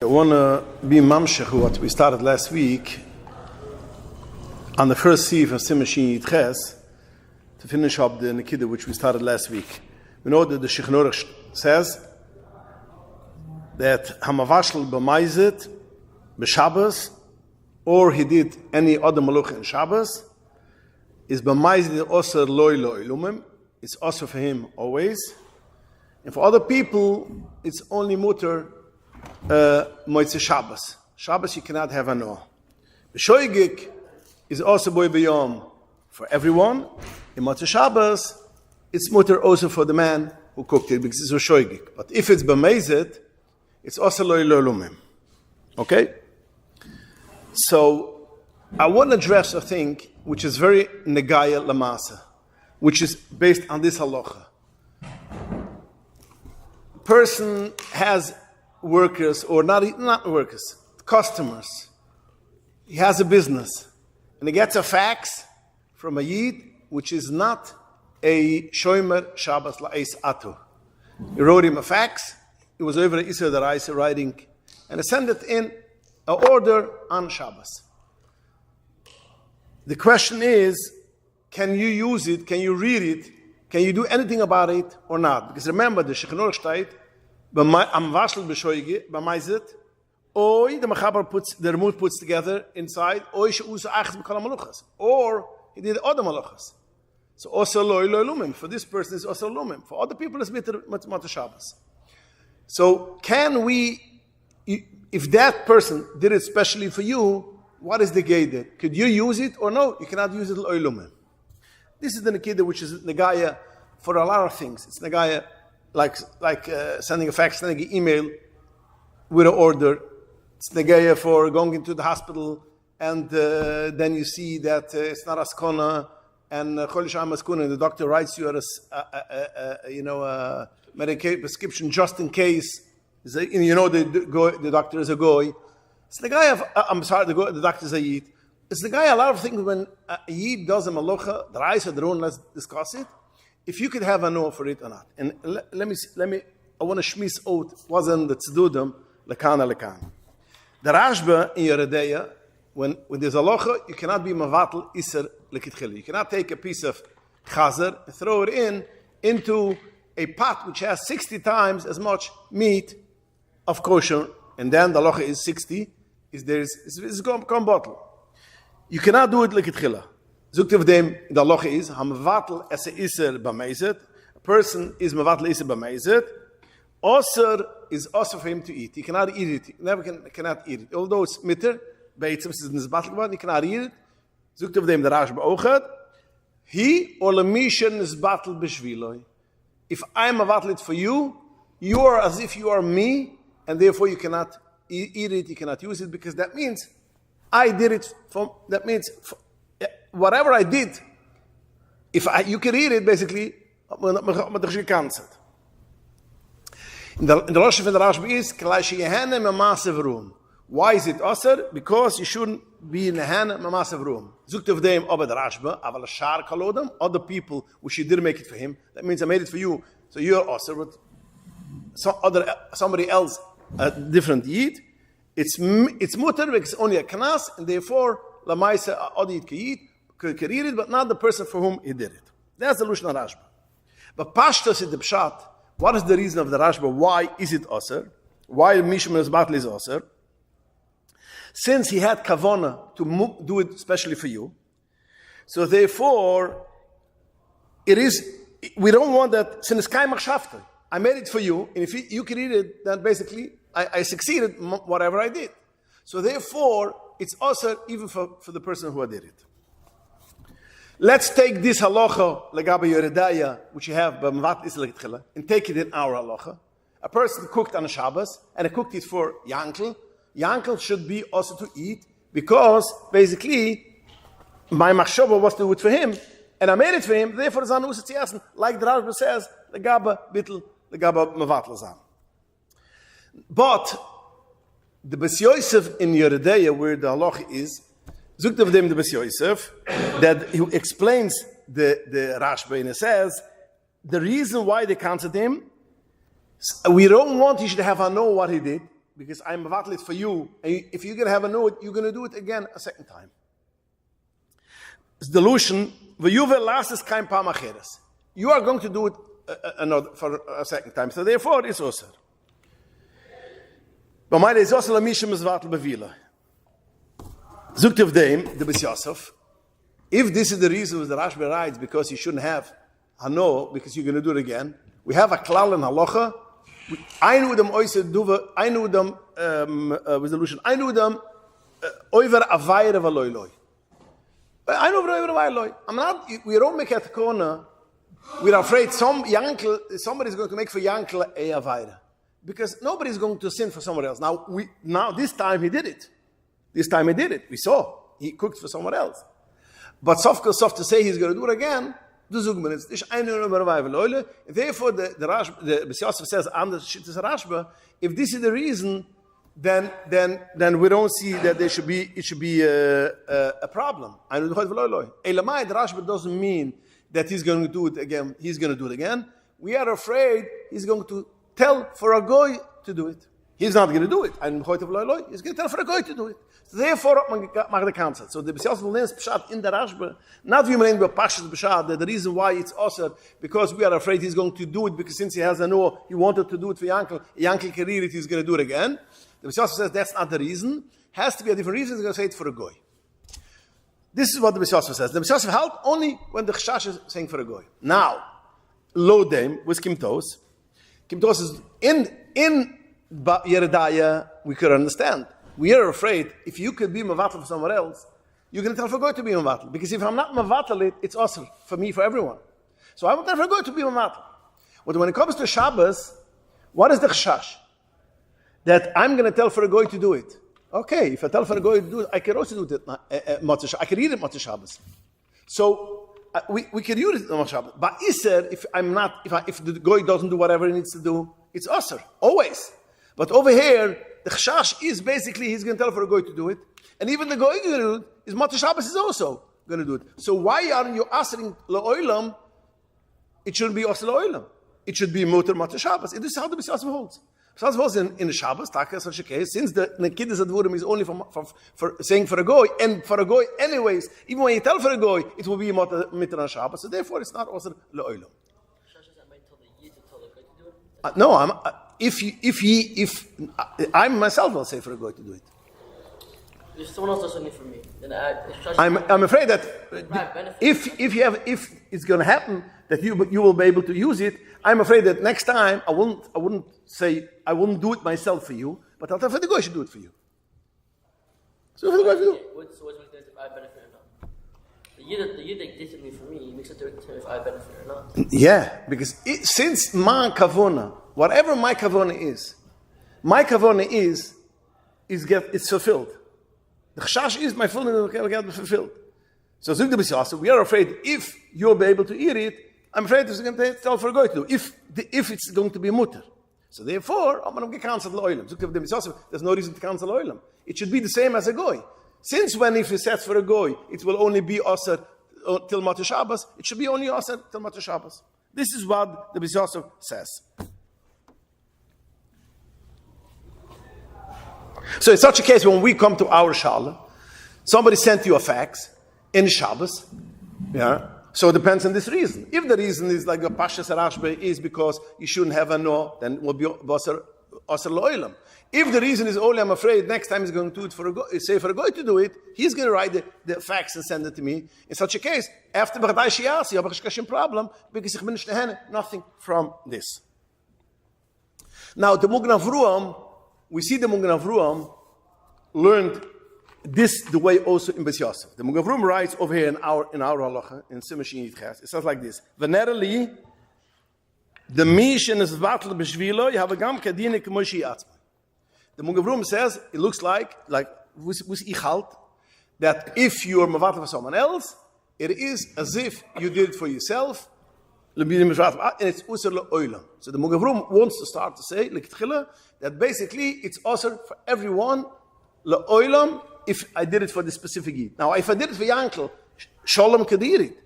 I want to be mamshech what we started last week on the first sieve of Simon Ches to finish up the Nikida which we started last week. We know that the Sheikh says that Hamavashal b'maizit b'Shabbos, or he did any other maluch in Shabbos, is b'maizit osir loy loy lumim. It's also for him always, and for other people it's only mutter. Moitze Shabbos. Shabbos you cannot have an no. Beshoigik is also boy b'yom for everyone. In Moitze Shabbos, it's mutter also for the man who cooked it because it's a shoigik. But if it's b'meizet, it's also loy lo lumim. Okay? So I want to address a thing which is very negaya lamasa, which is based on this halacha. Person has workers, or not workers, customers. He has a business, and he gets a fax from a yid, which is not a shomer Shabbos la'es atu. He wrote him a fax. It was over Isra the Reise writing, and he sent it in an order on Shabbos. The question is, can you use it? Can you read it? Can you do anything about it or not? Because remember, the Sheikh steht, am Waschel bescheuige, b'maizet, oi, the Mechaber puts, the Remut puts together inside, oi, she'usa achas b'kol ha'maluchas. Or, he did other maluchas. So, also loy loy lumim. For this person, it's also lumim. For other people, it's Mata Shabbos. So, can we, if that person did it specially for you, what is the gate? Could you use it or no? You cannot use it loy lumim. This is the Nikida, which is Negaya for a lot of things. It's Negaya like sending a fax, sending an email with an order. It's negaya for going into the hospital, and then you see that it's not askona, and the doctor writes you a medication prescription just in case. The doctor is a goy. It's the guy of the doctor is a yid. It's the guy a lot of things when a yid does a malocha. The Reis or the Ron, let's discuss it. If you could have a no for it or not. And let me, I want to shmiss out, wasn't the tzedudum, lekana lekan. The Rashba in Yeredeya, when there's a locha, you cannot be mavatal iser lekitchili. You cannot take a piece of chazer and throw it into a pot which has 60 times as much meat of kosher, and then the locha is 60, it's going to become bottle. You cannot do it lekitchila. Zukt of them, the halacha is, hamavatel es iser b'meizet. A person is mavatel iser b'meizet. Osir is also for him to eat. He cannot eat it. He never cannot eat it. Although it's mitter, beitzim is in this battle, he cannot eat it. Zukt of them, the Rash ba'ochad. He or lemishen is battle b'shviloi. If I'm mavatel it for you, you are as if you are me, and therefore you cannot eat it, you cannot use it, because that means I did it that means whatever I did, you can eat it, basically, in the Rosh of the Rashba is, why is it aser? Because you shouldn't be in the hand of massive room. Zukt of them over the Rashba, aval shar kalodem, other people which you didn't make it for him. That means I made it for you, so you're aser, but somebody else, a different yid. It's mutter because it's only a kanas, and therefore lamaisa adi kiyid could eat it, but not the person for whom he did it. That's the Lushna Rashba. But Pashtas is the Pshat. What is the reason of the Rashba? Why is it Aser? Why Mishma's battle is Aser? Since he had Kavona to do it especially for you, so therefore, we don't want that, since I made it for you, and if you can eat it, then basically, I succeeded whatever I did. So therefore, it's Aser even for the person who did it. Let's take this halacha legabe Yeredaya, which you have b'mavat isla kitchila, and take it in our halacha. A person cooked on a Shabbos, and he cooked it for Yankel. Yankel should be also to eat, because basically my machshava was to do it for him, and I made it for him. Therefore, it's anus tziasen, like the Rashba says, legabe bittel legabe mavat lazam. But the Bes Yosef in Yeredaya, where the halacha is, Zukt of them the Bes Yosef, that he explains the Rashba, and he says the reason why they counted him We don't want he should have a know what he did, because I'm mevatel it for you, and if you're going to have a note, you're going to do it again a second time. It's delusion. V'yuvel lasses kein pam acheres. You are going to do it another for a second time. So therefore, it's osir. But my is also la mishim mevatel bevila. Zukt of them the Bes Yosef. If this is the reason the Rashba writes because you shouldn't have hano because you're going to do it again, we have a klal in halacha. I knew them oiser duva. I knew them resolution. I knew them over a vayre v'loyloi. I know over a vayre. I'm not. We don't make at corner. We're afraid somebody is going to make for yankel a vayre because nobody is going to sin for someone else. Now this time he did it. We saw he cooked for someone else. But soft to say he's going to do it again. Therefore, the Bes Yosef says, if this is the reason, then we don't see that it should be a problem. The Rashba doesn't mean that he's going to do it again. He's going to do it again. We are afraid he's going to tell for a goy to do it. He's not going to do it. He's going to tell for a goy to do it. So therefore, make the cancel. So the Bes Yosef learns Pshat in the Rashba, not we mean Pashas Pshat, that the reason why it's also because we are afraid he's going to do it, because since he has a no, he wanted to do it for Yankel can read it, he's going to do it again. The Bes Yosef says that's not the reason. Has to be a different reason, he's going to say it for a goy. This is what the Bes Yosef says. The Bes Yosef held only when the Chashash is saying for a goy. Now, Lo Dem with Kimtos. Kimtos is in Yeridaya, we could understand. We are afraid, if you could be mevatel for someone else, you're going to tell for God to be mevatel. Because if I'm not mevatel, it's awesome for me, for everyone. So I will tell for God to be mevatel. But when it comes to Shabbos, what is the chashash? That I'm going to tell for a goy to do it. Okay, if I tell for a goy to do it, I can also do it. I can read it Motzei Shabbos. So we can use it on Shabbos. But Iser, if the goy doesn't do whatever he needs to do, it's usher always. But over here, the chashash is basically he's going to tell for a goy to do it, and even the goy going to do it is Motzei Shabbos is also going to do it. So why are you asking leolam? It shouldn't be asr leolam. It should be muter Motzei Shabbos. This is how the Bes Yosef holds. Bes Yosef holds in the Shabbos, such a case, since the Nekidus Advurim is only for saying for a goy, and for a goy anyways, even when you tell for a goy, it will be muter on Shabbos. So therefore, it's not asr leolam. No, if I myself will say for a goy to do it. If someone else does something for me, then I'm afraid that if it's going to happen that you will be able to use it, I'm afraid that next time I wouldn't do it myself for you, but I'll tell for the goy should do it for you. So for the goy for you. So what's the difference if I benefit or not? The yid that did something for me makes a difference if I benefit or not. Yeah, because since my kavona, whatever my kavona is it's fulfilled. The chashash is my fulfillment will get fulfilled. So Zug the Bes Yosef, we are afraid if you'll be able to eat it, I'm afraid it's going to tell for a goy to do. If it's going to be mutter. So therefore, I'm going to cancel the oilam. Zug the Bes Yosef, there's no reason to cancel oilam. It should be the same as a goy. Since when if it sets for a goy, it will only be osir till Motzei Shabbos, it should be only osir till Motzei Shabbos. This is what the Bes Yosef says. So in such a case, when we come to our shala, somebody sent you a fax in Shabbos, yeah. So it depends on this reason. If the reason is like a Pashas Rashbe is because you shouldn't have a no, then it will be Basar Lo'ilam. If the reason is only I'm afraid next time he's going to do it for a goy to do it, he's going to write the fax and send it to me. In such a case, after B'chadai Shiasi, I have a problem because ich bin nicht nothing from this. Now the Magen Avruam, we see the Magen Avruam learned this the way also in Bes Yosef. The Magen Avruam writes over here in our halacha in Simon Yitches. It says like this: Venerally, the mission is battle b'shvilo. You have a gam kadine k'moshi atzma. The Magen Avruam says it looks like with ichalt that if you are mavatal for someone else, it is as if you did it for yourself. And it's usher le'olam. So the Magen Avruam wants to start to say that basically it's usher for everyone le'olam if I did it for the specific Yid. Now, if I did it for Yankel, Shalom could eat it.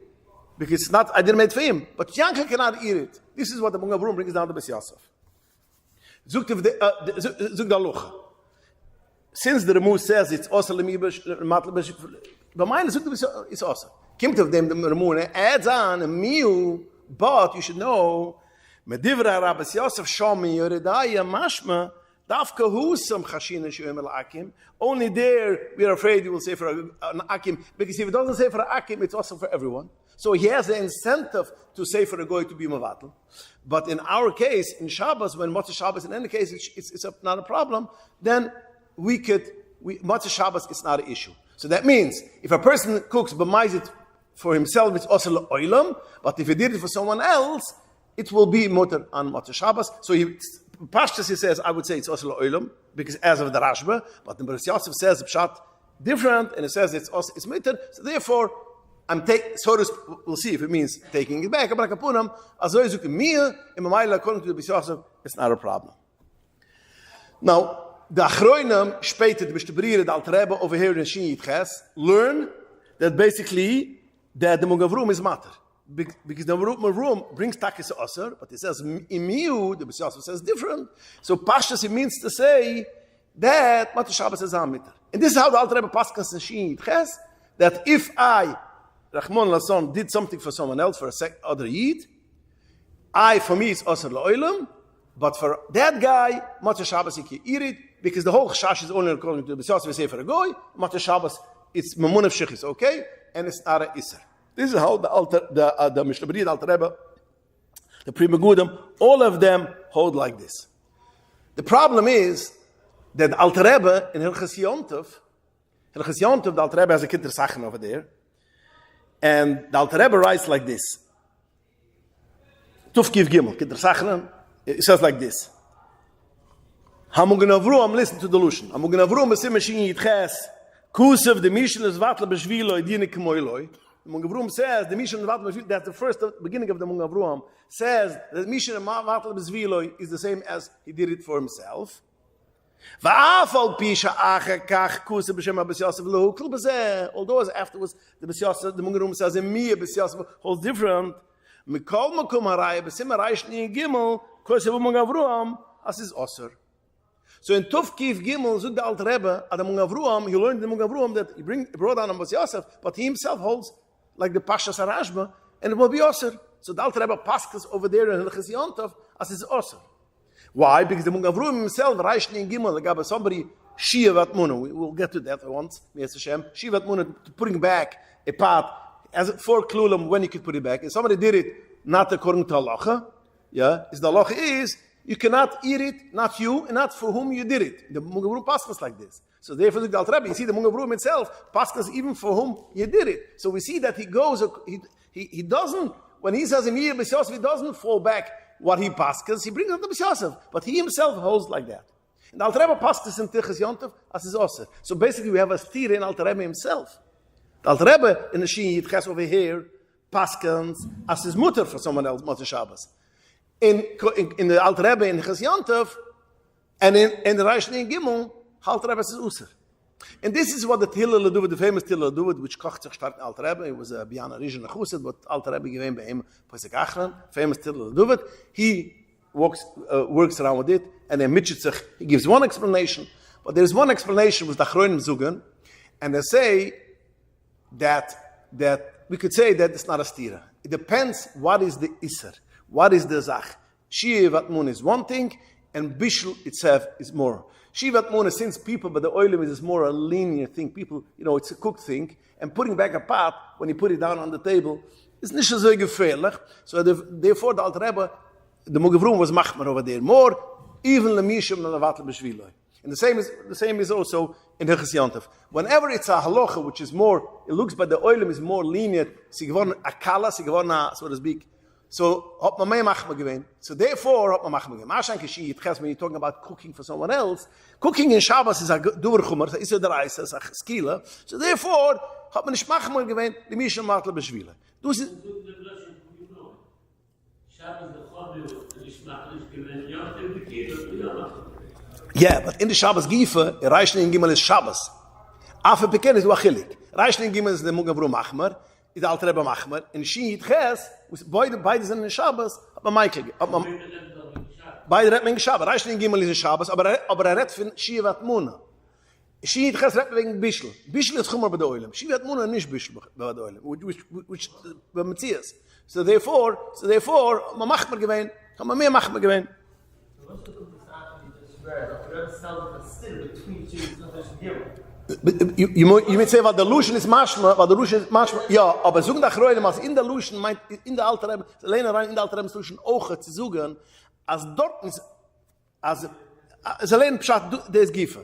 Because it's not, I didn't make it for him. But Yankel cannot eat it. This is what the Magen Avruam brings down to Bes Yosef. Zug the Halacha. Since the Ramu says it's also lemibish, but mine is it's also. Kimt of them the Ramu adds on a meal, but you should know Medivra Rabbis Yosef Shomi Yoredaya Mashma Dafka Husam Chashina Shuem El Akim. Only there we are afraid he will say for an Akim, because if it doesn't say for an Akim, it's also for everyone. So he has the incentive to say for a goy to be Mavatal. But in our case, in Shabbos, when Motzei Shabbos, in any case, it's not a problem, then Motzei Shabbos is not an issue. So that means, if a person cooks b'mayzit for himself, it's also l'oilam, but if he did it for someone else, it will be mutter on Motzei Shabbos. So Pashtus, he says, I would say it's also l'oilam, because as of the Rashba, but the Beres Yosef says, pshat different, and it says it's mutter, so therefore, we'll see if it means taking it back. According to the Beres Yosef, it's not a problem. Now, the Achroinim, später, the Mishtabrir, the Alter Rebbe over here in Shin Yitches, learn that basically that the Mugavrum is matter. Because the Mugavrum brings Takis Osir, but it says, Imiu, the Beres Yosef says different. So Pashtus, it means to say that Motzei Shabbos is Amitter. And this is how the Alter Rebbe passes in Shin Yitches, that if I, Rahman Lasson, did something for someone else, for other Yid, for me, it's Osir La'olam, but for that guy, Motzei Shabbos, he can eat it, because the whole Chash is only according to the Beres Yosef, we say for a goy, Motzei Shabbos, it's Mamun of Shechis, okay? And it's not a Isser. This is how the Mishnah Berurah, the Alter Rebbe, the Pri Megudim, all of them hold like this. The problem is that the Alter Rebbe in Hilchos Yontov, the Alter Rebbe has a Kitter Sachen over there, and the Alter Rebbe writes like this. Tuf Kiv Gimel, Kitter Sachen, it says like this. Hamugen Avruam, listen to the Lushan. Hamugen Avruam, Besim Shin Yitches, Kusev, the Mishnah is Vatla Beshvilo, Dini Kemoiloi. The Hamugen Avruam says, the Mishnah is Vatla Beshvilo, that's the first beginning of the Hamugen Avruam, says that Mishnah Vatla Beshvilo is the same as he did it for himself. Va'afal Pisha Acher Kach Kusev B'Shem Beres Yosef Lo Hukl B'Zeh. Although afterwards the Beres Yosef, the Hamugen Avruam says, in me, Beres Yosef holds different. Mikol Makom Harai, Besim Harai Shni Gimel, Kusev Hamugen Avruam, as is Osir. So in Tuf Kiv Gimel, Zug the Alter Rebbe, at the Hamugen Avruam, he learned in the Hamugen Avruam that he brought down on Beres Yosef, but he himself holds like the Pashas Harashba, and it will be Osir. So the Alter Rebbe passes over there in Hilchos Yontov as is Osir. Why? Because the Hamugen Avruam himself, Reishni and Gimel, like somebody, Shia Vatmuna, we will get to that once, Mi'ez Hashem, Shia Vatmuna, putting back a pot, as for Klulam, when you could put it back. And somebody did it not according to halacha, the halacha is, you cannot eat it, not you, and not for whom you did it. The Hamugen Avruam passes like this. So therefore, the Alter Rebbe, you see the Hamugen Avruam itself passes even for whom you did it. So we see that he goes, he doesn't, when he says Emir Beres Yosef, he doesn't fall back what he passes, he brings up the Beres Yosef, but he himself holds like that. And the Alter Rebbe passes in Hilchos Yontov as his Osir. So basically we have a steer in Alter Rebbe himself. The Alter Rebbe in the Shin Yitches over here, paskens as his mutter for someone else, Motzei Shabbos. In the Alter Rebbe in Hilchos Yontov, and in the Reishni and Gimel, Alter Rebbe is Usser. And this is what the Tillel Leduvit, the famous Tillel Leduvit, which kocht sich stark in Alter Rebbe, it was a Biana Rishon Achuset, but Alter Rebbe gave him by him Pesach Achron, famous Tillel Leduvit. He works around with it, and then Mitchitzach, he gives one explanation, but there is one explanation with the Achronim Zugan, and they say that we could say that it's not a stira. It depends what is the Isser. What is the Zach? Shivat Mun is one thing, and Bishul itself is more. Shivat Mun is since people, but the oilim is more a linear thing. People, it's a cooked thing, and putting back a pot, when you put it down on the table, is nicht so gefährlich. So therefore the Alter Rebbe, the Hamugen Avruam was machmer over there. More, even lemishim na levatel b'shviloi. And the same is also in Hilchos Yontov. Whenever it's a halacha, which is more, it looks, but the oilim is more lenient, sie geworden a kala, sie geworden so to speak. So, hat man mehr machmer gewinnt. So therefore, hat man machmer gewinnt. Wahrscheinlich geschieht, when you're talking about cooking for someone else, cooking in Shabbos is a durchummer, is a reis, is a skila. So therefore, hat man nicht machmer gewinnt, die Mischen matle beschwile. Du sie... Yeah, but in the Shabbos Gife, Reishni and Gimel is Shabbos. Afe Peken is Wachilik. Reishni and Gimel is the Hamugen Avruam machmer, is the Alter Rebbe machmer, and Shin Yitches, beide sind in Shabbos, hat man Michael. Beide redt wegen Shabbos. Reicht nicht Gimel ist Shabbos, aber redt von Shivat Muna. Shivat Ches redt wegen Bischel. Bischel ist Chumar bei der Oilem. Shivat Muna nicht Bischel bei der Oilem, which bei Metzias. So therefore, man macht mir gewähnt, kann man mehr machen mir gewähnt. You may say, well, the Luschen is mashma, ja, aber suchen nach Reulem, als in der Luschen meint, in der Alter Rebbe, alleine rein in der Alter Rebbe Luschen auch zu suchen, als dort ist, als allein Pshat, der ist Giefer.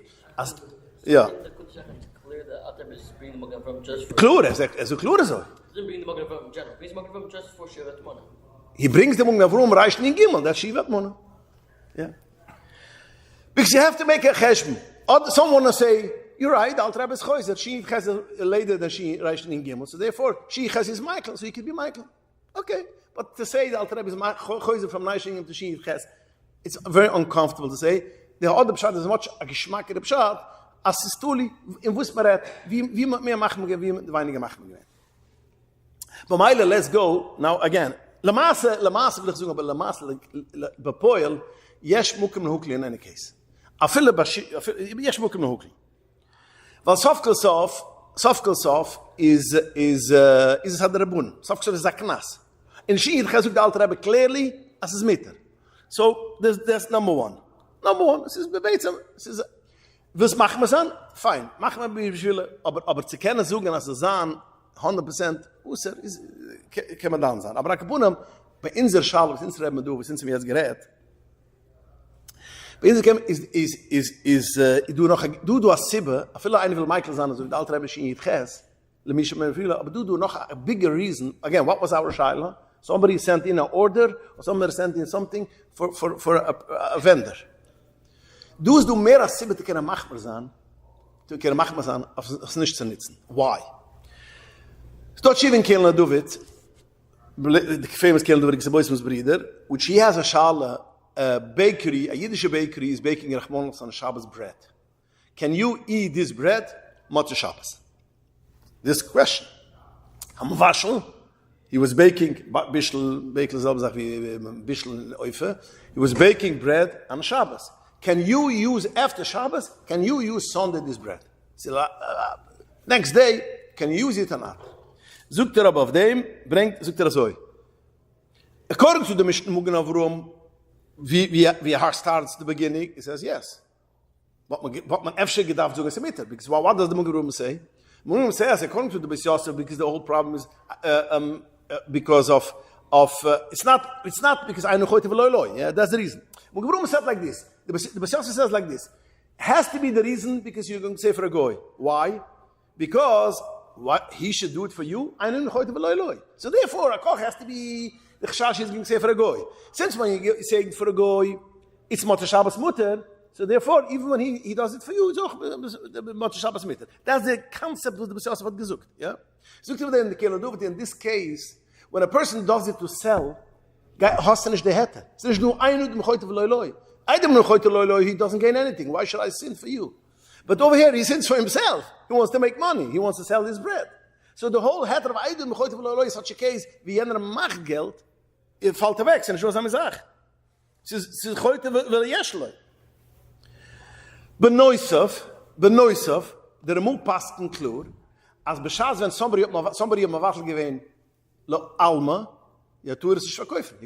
Ja. Klur, also klur so. He brings the Mugna Vrum, reicht in Gimel, that's Shivat Mona. Yeah. Because you have to make a cheshbon. Someone will say, you're right, the Alter Rebbe is choizer. She has a later than she reicht in Gimel. So therefore, she has his Michael, so he could be Michael. Okay. But to say the Alter Rebbe is choizer from Neishingim to she has, it's very uncomfortable to say. The other Pshat is much a Geschmack in the Pshat, as es tuli, in Wusmaret, wie mehr machen wir, wie weniger machen wir. But Meile, let's go, now again, Lamasse, will ich sagen, aber Lamasse, Bepoil, yesh mukim nehukli in any case. Afille, yesh mukim nehukli. Weil Sofkelsof is a Sadarabun. Sofkelsof is a Knas. In Shi'id Chazuk the Alter Rebbe clearly as his meter. So that's number one. This is Bebeit. Was machen wir dann? Fine. Machen wir Bischule, aber zu kennen sagen, als Zahn 100% Usser, kann man dann sagen. Aber Akapunam, bei unserer Schale, was unser Rebbe du, was uns jetzt gerät, bei unserer du hast Sibbe, viele eine will Michael sagen, also der Alter Rebbe schien nicht Ches, aber du noch a bigger reason. Again, what was our Shaila? Somebody sent in an order, or somebody sent in something for a vendor. Du mehr als Sibbe zu können machbar sein, als nicht zu nutzen. Why? Dort Shiven Kelner David, the famous Kelner David, the boys brother, which he has a Shala, a bakery, a Yiddish bakery is baking Rachmanos on Shabbos bread. Can you eat this bread? Motzei Shabbos. This question. Hamavashel, he was baking, Bischel, Bischel Oife, he was baking bread on Shabbos. Can you use after Shabbos? Can you use Sunday this bread? So, next day, can you use it or not? Zukt above them, zukt so. According to the Mishnah Mugna Vrum, we starts the beginning, he says yes. What man efshe gedarf sogar semitter, because what does the Mugna Vrum say? Mugna says according to the Beis Yosef, because the whole problem is because of it's not because I know heute veloy. Yeah, that's the reason. Mugna Vrum said like this. The Beis Yosef says like this. Has to be the reason because you're going to say for a goy. Why? Because what he should do it for you, I know heute veloy. So therefore, a koch has to be the chashash is going to say for a goy. Since when you say for a goy, it's Motzei Shabbos mutter. So therefore, even when he does it for you, it's auch Motzei Shabbos mutter. That's the concept of the Beis Yosef had gesucht. Yeah. So in the Keloduvit, in this case, when a person does it to sell, hast du nicht die Hette. Es ist nur ein und heute veloy. I don't know heute loy, he doesn't gain anything. Why should I sin for you? But over here, he sins for himself. He wants to make money. He wants to sell his bread. So the whole heter of Eidem heute veloy is such a case, wie jener macht Geld, fällt weg. Es ist schon eine Sache. Es ist heute will jeschloi. Benoisov, der Remul passt in Klur, als Bescheid, wenn somebody auf my Wafel gewinnt, Alma, ja, tu es sich verkaufen.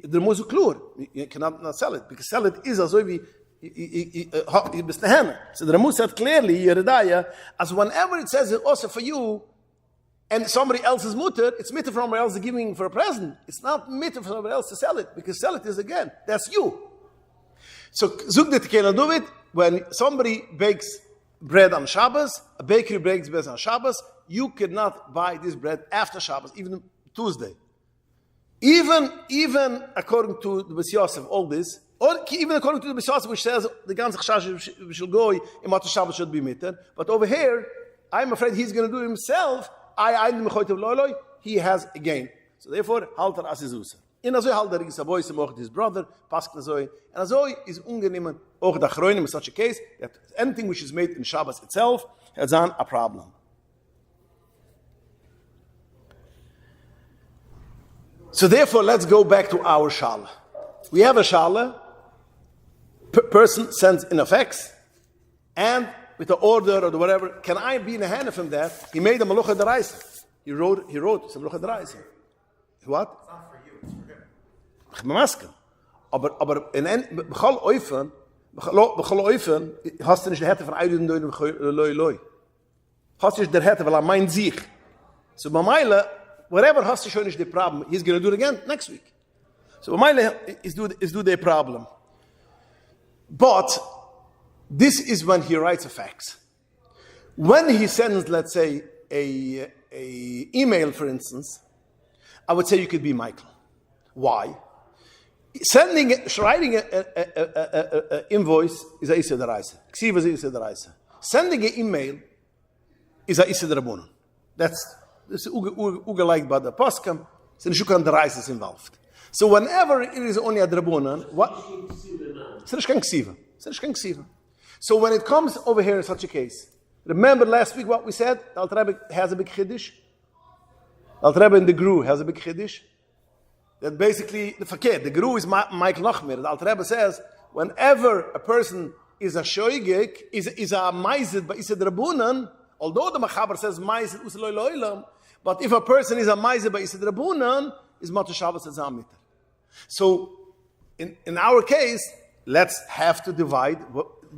Der muss so klar. You cannot not sell it. Because sell it is also wie bist eine. So der muss said clearly, Yeridaya, as whenever it says it also for you, and somebody else's mutter, it's mutter from somebody else giving for a present. It's not mutter for somebody else to sell it, because sell it is again, that's you. So, zug dit can do it, when somebody bakes bread on Shabbos, a bakery bakes bread on Shabbos, you cannot buy this bread after Shabbos, even Tuesday. Even according to the Beis Yosef, all this, or even according to the Beis Yosef, which says the ganze chashash shall go, in Motzei Shabbos should be mitten. But over here, I'm afraid he's going to do it himself. He has a gain. So therefore, halter as izusa. In azoi halter is a boy mocht his brother, pask azoi, and azoi is ungenehmen och da chroinim in such a case that anything which is made in Shabbos itself has a problem. So therefore, let's go back to our Shala. We have a Shala, person sends in a fax, and with the order or the whatever, can I be in a hand of him that he made a malucha deraisa? He wrote some malucha deraisa. What? It's not for you, it's for him. Aber in bechol Eufen, hast du nicht die Härte von Eidun Loi. Hast du nicht der Härte, weil meint sich. So bei Meile, whatever hast du schon nicht the problem, he's going to do it again next week. So by Meile is do the problem. But this is when he writes a fax. When he sends, let's say, a email, for instance, I would say you could be Michael. Why? Writing an invoice is a Issa Deraisa. Ksiva is a Issa Deraisa. Sending an email is a Issa Derabunan. That's ugeliked by the Paskam. So the Shukran Deraisa is involved. So whenever it is only a Derabunan, what? So when it comes over here in such a case, remember last week what we said? The Alter Rebbe has a big Chiddush. The Alter Rebbe in the Gru has a big Chiddush. That basically, the Guru is Michael Nachmir. The Alter Rebbe says, whenever a person is a shoigik, is a maizid, but is a drabunan, although the Machaber says maizid usaloi loilam, but if a person is a maizid, but is a drabunan, is Mata Shabbos as Amiter. So, in our case, let's have to divide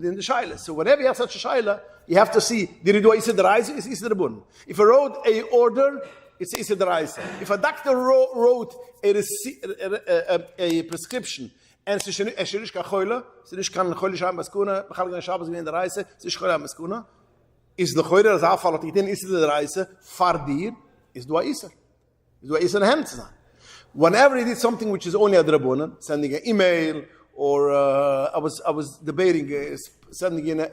in the Shaila. So whenever you have such a Shaila, you have to see, did he do a Issa Deraisa? Is Issa Drabunan. If he wrote a order, it's Issa Deraisa. If a doctor wrote a prescription, and es ist nicht kein Choyle, es ist nicht kein Choyle Schaim Baskuna, bechal gan Shabbos gewinnt der Reise, es ist Choyle Baskuna, ist der Choyle, das Afall, hat ich den Issa der Reise, fahr dir, ist du a Issa. Ist du a Issa in Hand zu sein. Whenever he did something which is only a Drabunan, sending an email, or I was debating, sending in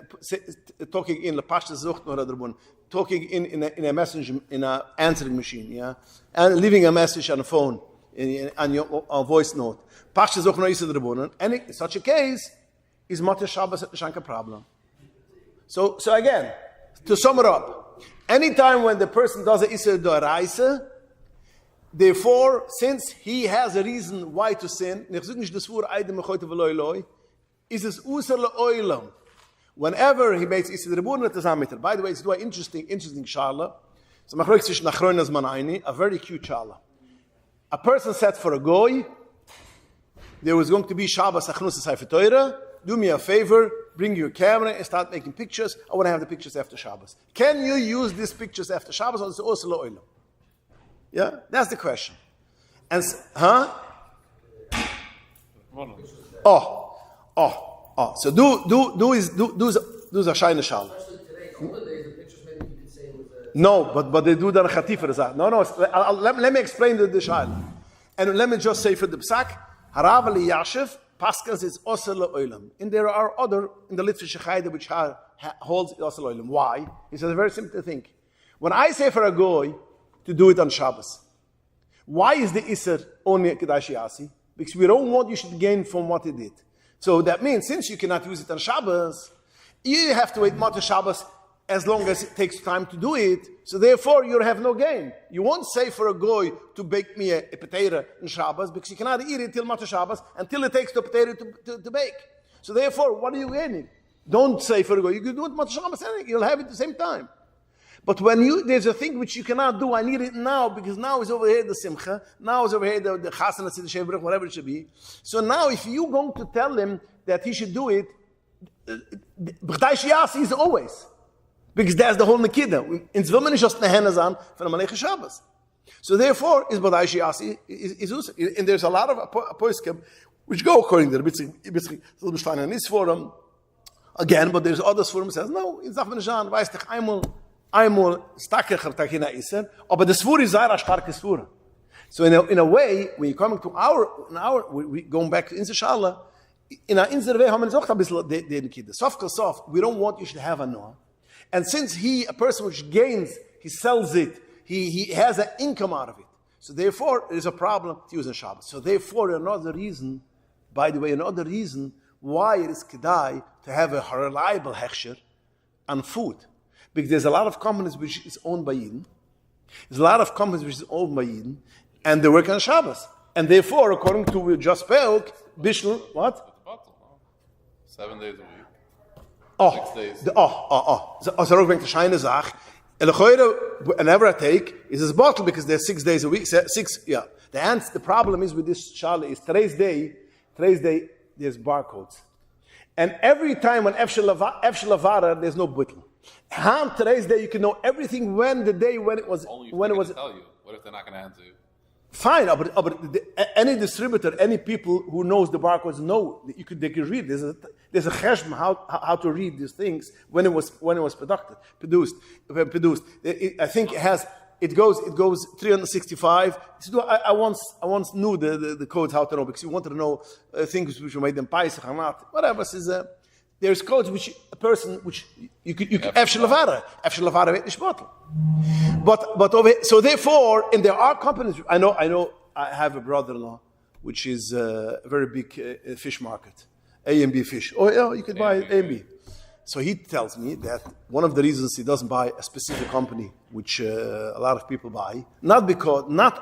talking in the Pashta Zucht or Drabunan, talking in a messenger, in an answering machine, yeah, and leaving a message on a phone, on your voice note. Pashta Zucht no Issa Drabunan, and in such a case, is Mata Shabbos at the Shanka problem. So again, to sum it up, anytime when the person does a Issa D'Oraisa, therefore, since he has a reason why to sin, is es Usar Le'olam. Whenever he makes Issa D'Rabunan, it is Amitter. By the way, it's an interesting Shala. So, a very cute Shala. A person said for a Goy, there was going to be Shabbos Achnus Sefer Torah. Do me a favor, bring your camera and start making pictures. I want to have the pictures after Shabbos. Can you use these pictures after Shabbos, or is it also Le'olam? Yeah, that's the question. And So do is a shayna shal. No, but they do that chatifa. No. Let me explain the shal, and let me just say for the psak, harav liyashiv paskas is osel le'olam, and there are other in the Litvish Chayda which holds osel le'olam. Why? He says a very simple thing. When I say for a goy to do it on Shabbos, why is the Isser only Kedash Yasi? Because we don't want you should gain from what he did. So that means since you cannot use it on Shabbos, you have to wait Mata Shabbos as long as it takes time to do it. So therefore you have no gain. You won't say for a goy to bake me a potato in Shabbos because you cannot eat it till Mata Shabbos until it takes the potato to bake. So therefore, what are you gaining? Don't say for a goy. You can do it Mata Shabbos, you'll have it at the same time. But when there's a thing which you cannot do, I need it now, because now is over here the simcha, now is over here the chasana, the shevrich, whatever it should be. So now if you're going to tell him that he should do it, b'chtay shiyasi is always. Because that's the whole nekida. In Zvilman is just nehenazan from a Malech Shabbos. So therefore, is b'chtay shiyasi is used. And there's a lot of poskim which go according to the Bitzchik, and this forum, again, but there's others forum says, no, in Zachman weiß dich einmal stakkecher takina iser, aber the svur is a starke svur. So in a way, when you're coming to we going back to Inzer Shala, in our Inzer way, haben wir auch ein bisschen den Kid. Soft, we don't want you should have a Noah. And since a person which gains, he sells it, he has an income out of it. So therefore, there is a problem to use in Shabbos. So therefore, another reason why it is kedai to have a reliable hechsher on food. Because there's a lot of companies which is owned by Yidden. There's a lot of companies which is owned by Yidden, and they work on Shabbos. And therefore, according to just spoke, Bishul, what? 7 days a week. Oh, 6 days. So ook brengt de scheine zaak. En de goede, whenever I take, is this bottle because there's 6 days a week. The problem is with this shale is today's day, there's barcodes. And every time when Efshel Lavara, there's no bottle. Today's day, you can know everything when it was. Only When it was. tell you. What if they're not going to answer you? Fine, but any distributor, any people who knows the barcodes know they can read. There's a cheshbon how to read these things when it was produced. I think it goes 365. I once knew the codes how to know because you wanted to know things which made them paisach or not. Whatever there's codes which a person which you could Efshel Lavara weet nicht bottle. But so therefore, and there are companies. I know. I have a brother-in-law, which is a very big fish market, A and B fish. Oh yeah, you could buy A and B. So he tells me that one of the reasons he doesn't buy a specific company, which a lot of people buy, not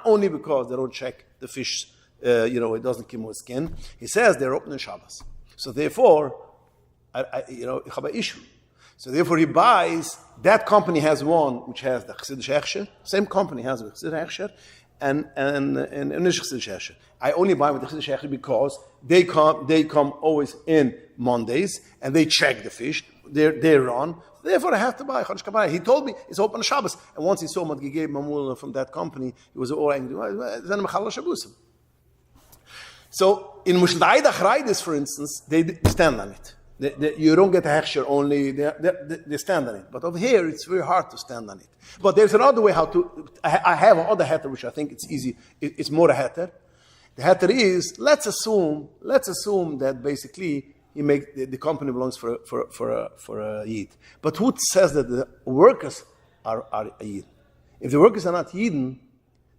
only because they don't check the fish, it doesn't come with skin. He says they're open on Shabbos. So therefore, I have an issue. So therefore he buys, that company has one which has the Chassidische Hechsher, same company has the Chassidische Hechsher, and nicht Chassidische Hechsher. I only buy with the Chassidische Hechsher because they come always in Mondays, and they check the fish, they're on, therefore I have to buy. He told me, it's open on Shabbos, and once he saw what he gave Mamula from that company, he was all angry. So in Mushdaidach Raidis, for instance, they stand on it. You don't get a hechsher only, they stand on it. But over here, it's very hard to stand on it. But there's another way how to, I have another heter, which I think it's easy, it's more a heter. The heter is, let's assume that basically the company belongs for a yid. But who says that the workers are a yid? If the workers are not yidden,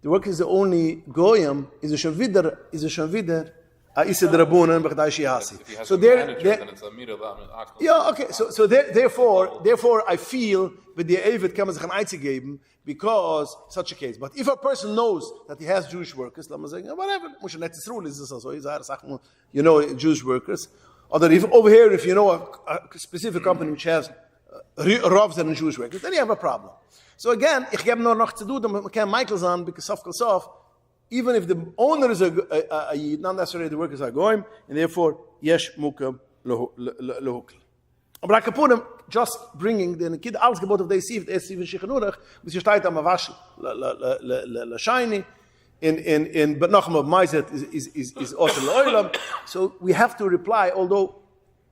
the workers is the only goyim, is a shavida, so therefore I feel that the Eivet kann man sich ein Einzig geben because such a case. But if a person knows that he has Jewish workers, let me say, whatever, rule is this also, Jewish workers. Or if over here, if you know a specific company which has Rovs and Jewish workers, then you have a problem. So again, ich gebe nur noch zu tun, man kann Michael sagen, because of course, even if the owner is a Yid, not necessarily the workers are going, and therefore, yesh mukam lohukl. Aber I can put him just bringing the kid alles gebot of the Yisif, the Yisif in Shichanurach, which is tight on Mavash, la shiny, but Nachum of Maizet is also l'oilam. So we have to reply, although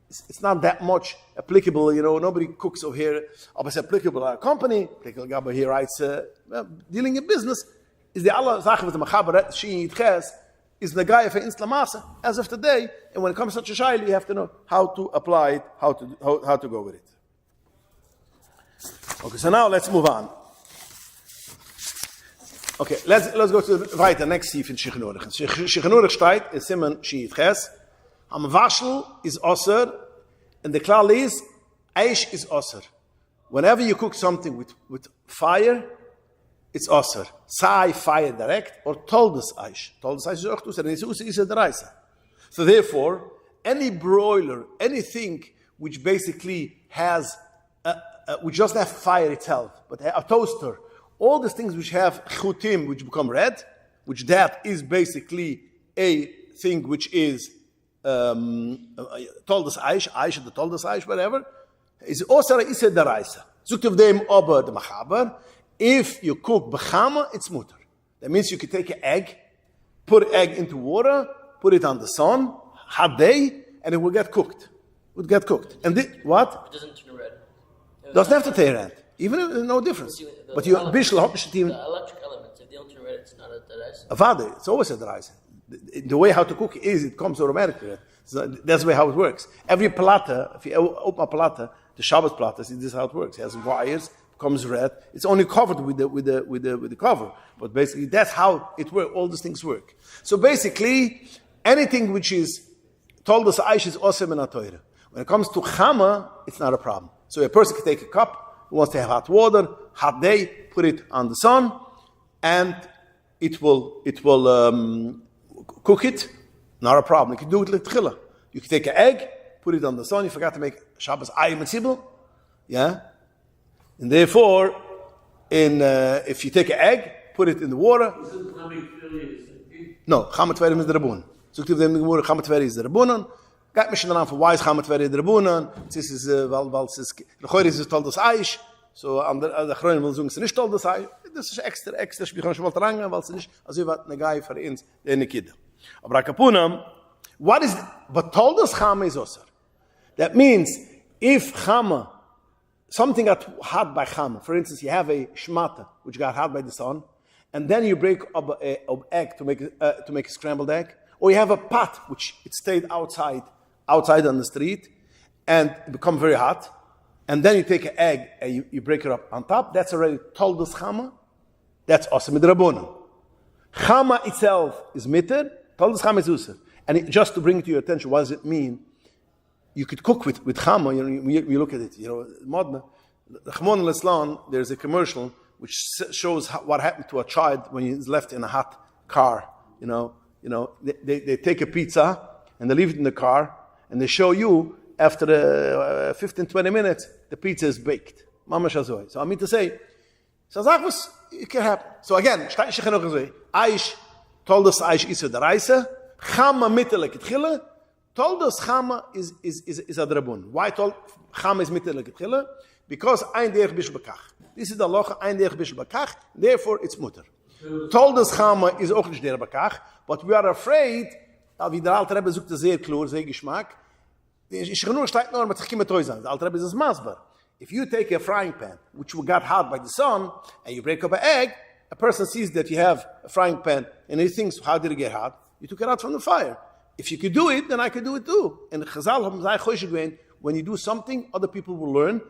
it's not that much applicable, nobody cooks over here, but it's applicable to our company, applicable here writes, dealing in business, is the Allah Sache with the Mechaber, she Yitches, is the guy for Inslamasa as of today, and when it comes to such a shayla, you have to know how to apply it, how to go with it. Okay, so now let's move on. Okay, let's go to the next Sif in Shichanurach. Shichanurach steht in Siman Shi Yitches. Am Vashel is Osir, and the klal is Eish is Osir. Whenever you cook something with fire, it's Osir. Sai fire direct or Toldes Eish. Toldes Eish is auch Tusser, and it's Usa the Reise. So therefore, any broiler, anything which basically has, which doesn't have fire itself, but a toaster, all these things which have chutim, which become red, which that is basically a thing which is Toldes Eish, the Toldes Eish, whatever, is Osir Isa the Reise. Zukt of them over the Machaber. If you cook bechama, it's mutter. That means you can take an egg, put an egg into water, put it on the sun, hot day, and it will get cooked. It would get cooked. And what? It doesn't turn red. Doesn't have to turn red. Even if there's no difference. But you Bishul the electric elements, if they don't turn red, it's not a rice. A father, it's always a rice. The way how to cook is it comes automatically. So that's the way how it works. Every plata, if you open a plata, the Shabbos plata, this is how it works. It has wires. Comes red. It's only covered with the cover, but basically that's how it works. All these things work. So basically, anything which is told us Aish is osem and atoyre. When it comes to chama, it's not a problem. So a person can take a cup, who wants to have hot water, hot day, put it on the sun, and it will cook it. Not a problem. You can do it like tchila. You can take an egg, put it on the sun. You forgot to make Shabbos ayim mitzibel. Yeah? And therefore, if you take an egg, put it in the water. No, Chamat Verim is the Rabun. So if the word Chamat Verim is the Rabunan, got me an for why is Chamat Verim the Rabunan? This is the Choir is told us Aish. So the Chroin will sagen, nicht told us Aish. Das ist extra, spielen schon mal dran, weil es nicht, also was eine Guy für uns, der eine Kid. Aber Kapunam, what is, but told us Chama is also. That means, if Chama, something got hot by Chama, for instance, you have a shmata, which got hot by the sun, and then you break up an egg to make a scrambled egg, or you have a pot, which it stayed outside on the street, and it become very hot, and then you take an egg and you break it up on top, that's already told us Chama, that's also midrabona. Chama itself is mitter, told us Chama is usr. And just to bring it to your attention, what does it mean? You could cook with Chama, you look at it, modna. Rahman al-Islam, there's a commercial which shows what happened to a child when he's left in a hot car. They take a pizza and they leave it in the car and they show you after 15-20 minutes the pizza is baked. Mama Shazoy. So I mean to say, it can happen. So again, Aish told us Aish is the Reise. Chama mittel ketchila told us Chama is a drabun. Why told Chama is mittel ketchila? Because ein derech bishul bakach. This is the locha ein derech bishul bakach. Therefore, it's mutter. Told us Chama is auch nicht derech bakach, but we are afraid. Wie der alte Rebbe sucht sehr klar, sehr Geschmack. Ich nur steigt nur mit Chima Toizan. Der alte Rebbe is masber. If you take a frying pan, which got hot by the sun, and you break up an egg, a person sees that you have a frying pan, and he thinks, how did it get hot? You took it out from the fire. If you could do it, then I could do it too. And Chazal haben sei choshig gewein, when you do something, other people will learn.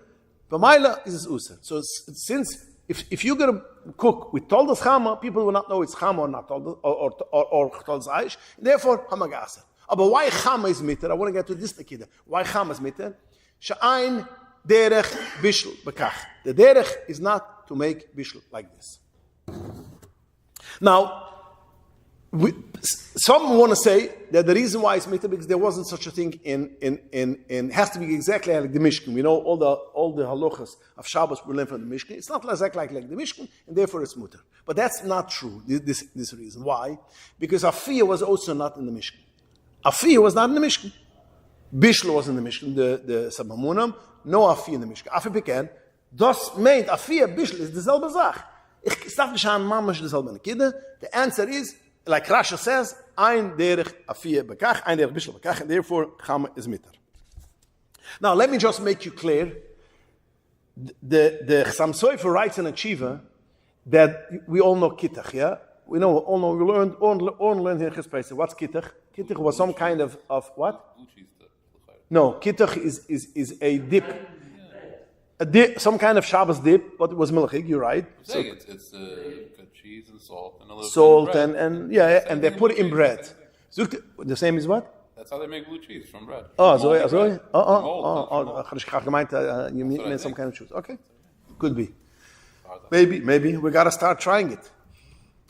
V'mayla is user. So since if you're going to cook with toldas chama, people will not know it's chama or not toldas or toldas aish. Therefore, chama gasa. But why chama is mitter? I want to get to this nikida. Why chama is mitter? Sha'ain derech bishul bekach. The derech is not to make bishul like this. Now, some want to say that the reason why it's mitzvah because there wasn't such a thing in has to be exactly like the Mishkan. We know all the halachas of Shabbos we learn from the Mishkan. It's not exactly like the Mishkan, and therefore it's mutter. But that's not true. This reason why, because Afiyah was also not in the Mishkan. Afiyah was not in the Mishkan. Bishul was in the Mishkan. The Sabamunam, no Afiyah in the Mishkan. Afiyah began. Das meint Afiyah Bishul is the selbe Sach. Ich sag nicht an Mamash the selbe Kide. The answer is, like Rasha says, ein derech afiyah bekach, ein derech bishul bekach, and therefore chama is mitter. Now let me just make you clear. The Chassam Sofer writes in a Tshiva that we all know kittach. Yeah, we learned here Chespesa. What's kittach? Kittach was some kind of what? No, kittach is a dip. Some kind of Shabbos dip, but it was milchig. You're right. So it's cheese and salt and a little salt and they put it in bread. The same as what? That's how they make blue cheese, from bread. You mean some kind of cheese. Okay, could be. Maybe we gotta start trying it.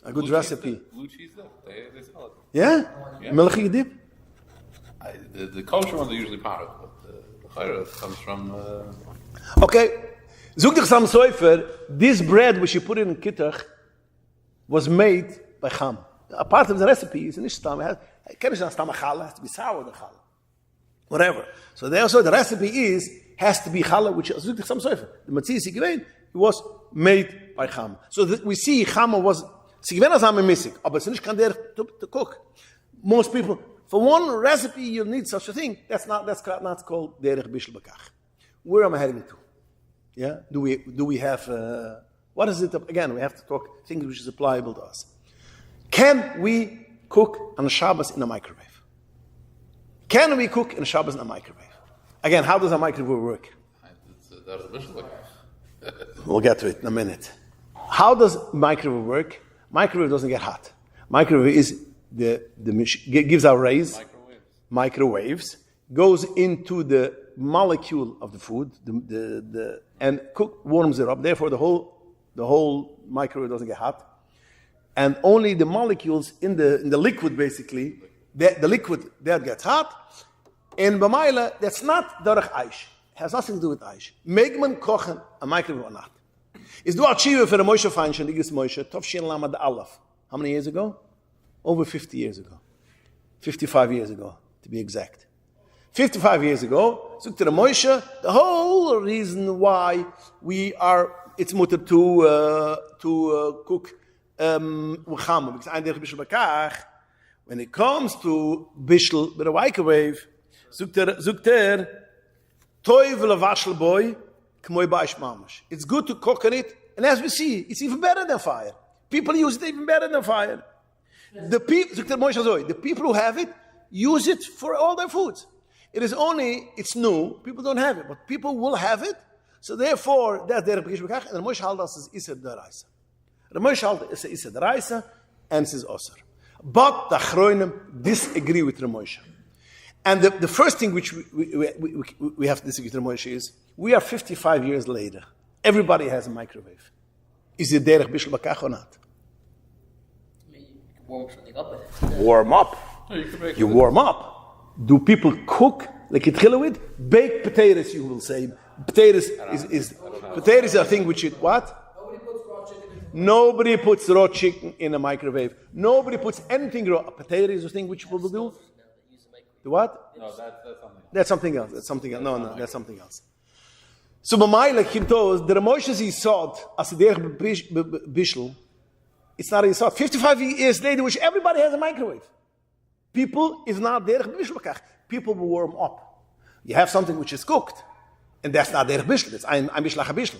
A good recipe. Blue cheese dip. They sell it. Yeah? Milchig dip. The kosher ones are usually part of it, but the chayra comes from. Okay. Zug dich Chassam Sofer, this bread which you put in kittach was made by Cham. A part of the recipe is nicht stam. It can't be stam challah, has to be sour the challah. Whatever. So also the recipe has to be challah, which is Zug dich Chassam Sofer. The matzah sigvein, it was made by Cham. So we see Chama was sigvein as am missing, but it's nicht kan der to cook. Most people, for one recipe you need such a thing. That's not called derech bishul bekach. Where am I heading to? Yeah, do we have what is it again? We have to talk things which is applicable to us. Can we cook on a Shabbos in a microwave? Can we cook in a Shabbos in a microwave? Again, how does a microwave work? We'll get to it in a minute. How does microwave work? Microwave doesn't get hot. Microwave is gives out rays. Microwaves goes into the molecule of the food, and warms it up. Therefore, the whole microwave doesn't get hot, and only the molecules in the liquid, basically, the liquid that gets hot, In Bamaila, that's not Dorach Aish. It has nothing to do with Aish. Megman kochen a microwave or not. Is do achieve for the Moshe Feinstein, the Gis Moshe, Tovshin Lamad Aleph. How many years ago? Over 50 years ago. 55 years ago, to be exact. 55 years ago, so to the Moshe, the whole reason why it's mutter to cook uchama, because I did Bishul Bakach, when it comes to Bishul with a microwave, Zukter, Toivel of Ashel boy, Kmoy Baish Mamash. It's good to cook on it, and as we see, it's even better than fire. People use it even better than fire. The people who have it use it for all their foods. It's new, people don't have it, but people will have it, so therefore, that's their Bekish Bekach, and the Moshe Haldas is Isser Daraisa. The Moshe Haldas is Isser Daraisa, and says Osir. But the Achroinim disagree with the Moshe. And the first thing which we have to disagree with the Moshe is, we are 55 years later. Everybody has a microwave. Is it Derech Bishul Bakach or not? Warm something up with it. Warm up. You warm up. Do people cook like it with? Baked potatoes, you will say. Potatoes is a thing which what? Nobody puts raw chicken in a microwave. Nobody puts anything raw. A potato is a thing which people will do. The what? No, that's something else. That's something else. No, that's something else. So, B'mayla Kimtos, the Ramoshes is sought as the Bishul. It's not a Yisod. 55 years later, which everybody has a microwave. People is not derech bishul. People will warm up. You have something which is cooked, and that's not derech bishul. It's ein bishlach bishul.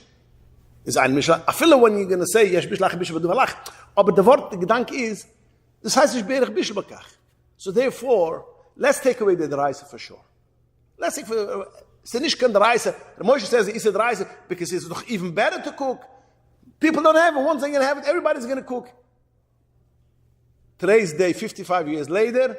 It's ein bishlach. I feel when you're going to say yes bishlach bishul v'duvalach, but the word, the gedanke is, this heißt nicht derech bishul bakach. So therefore, let's take away the deraisa for sure. Let's take for nicht kan deraisa. The Moshe says it's a deraisa because it's noch even better to cook. People don't have it. Once they're going to have it, everybody's going to cook. Today's day, 55 years later,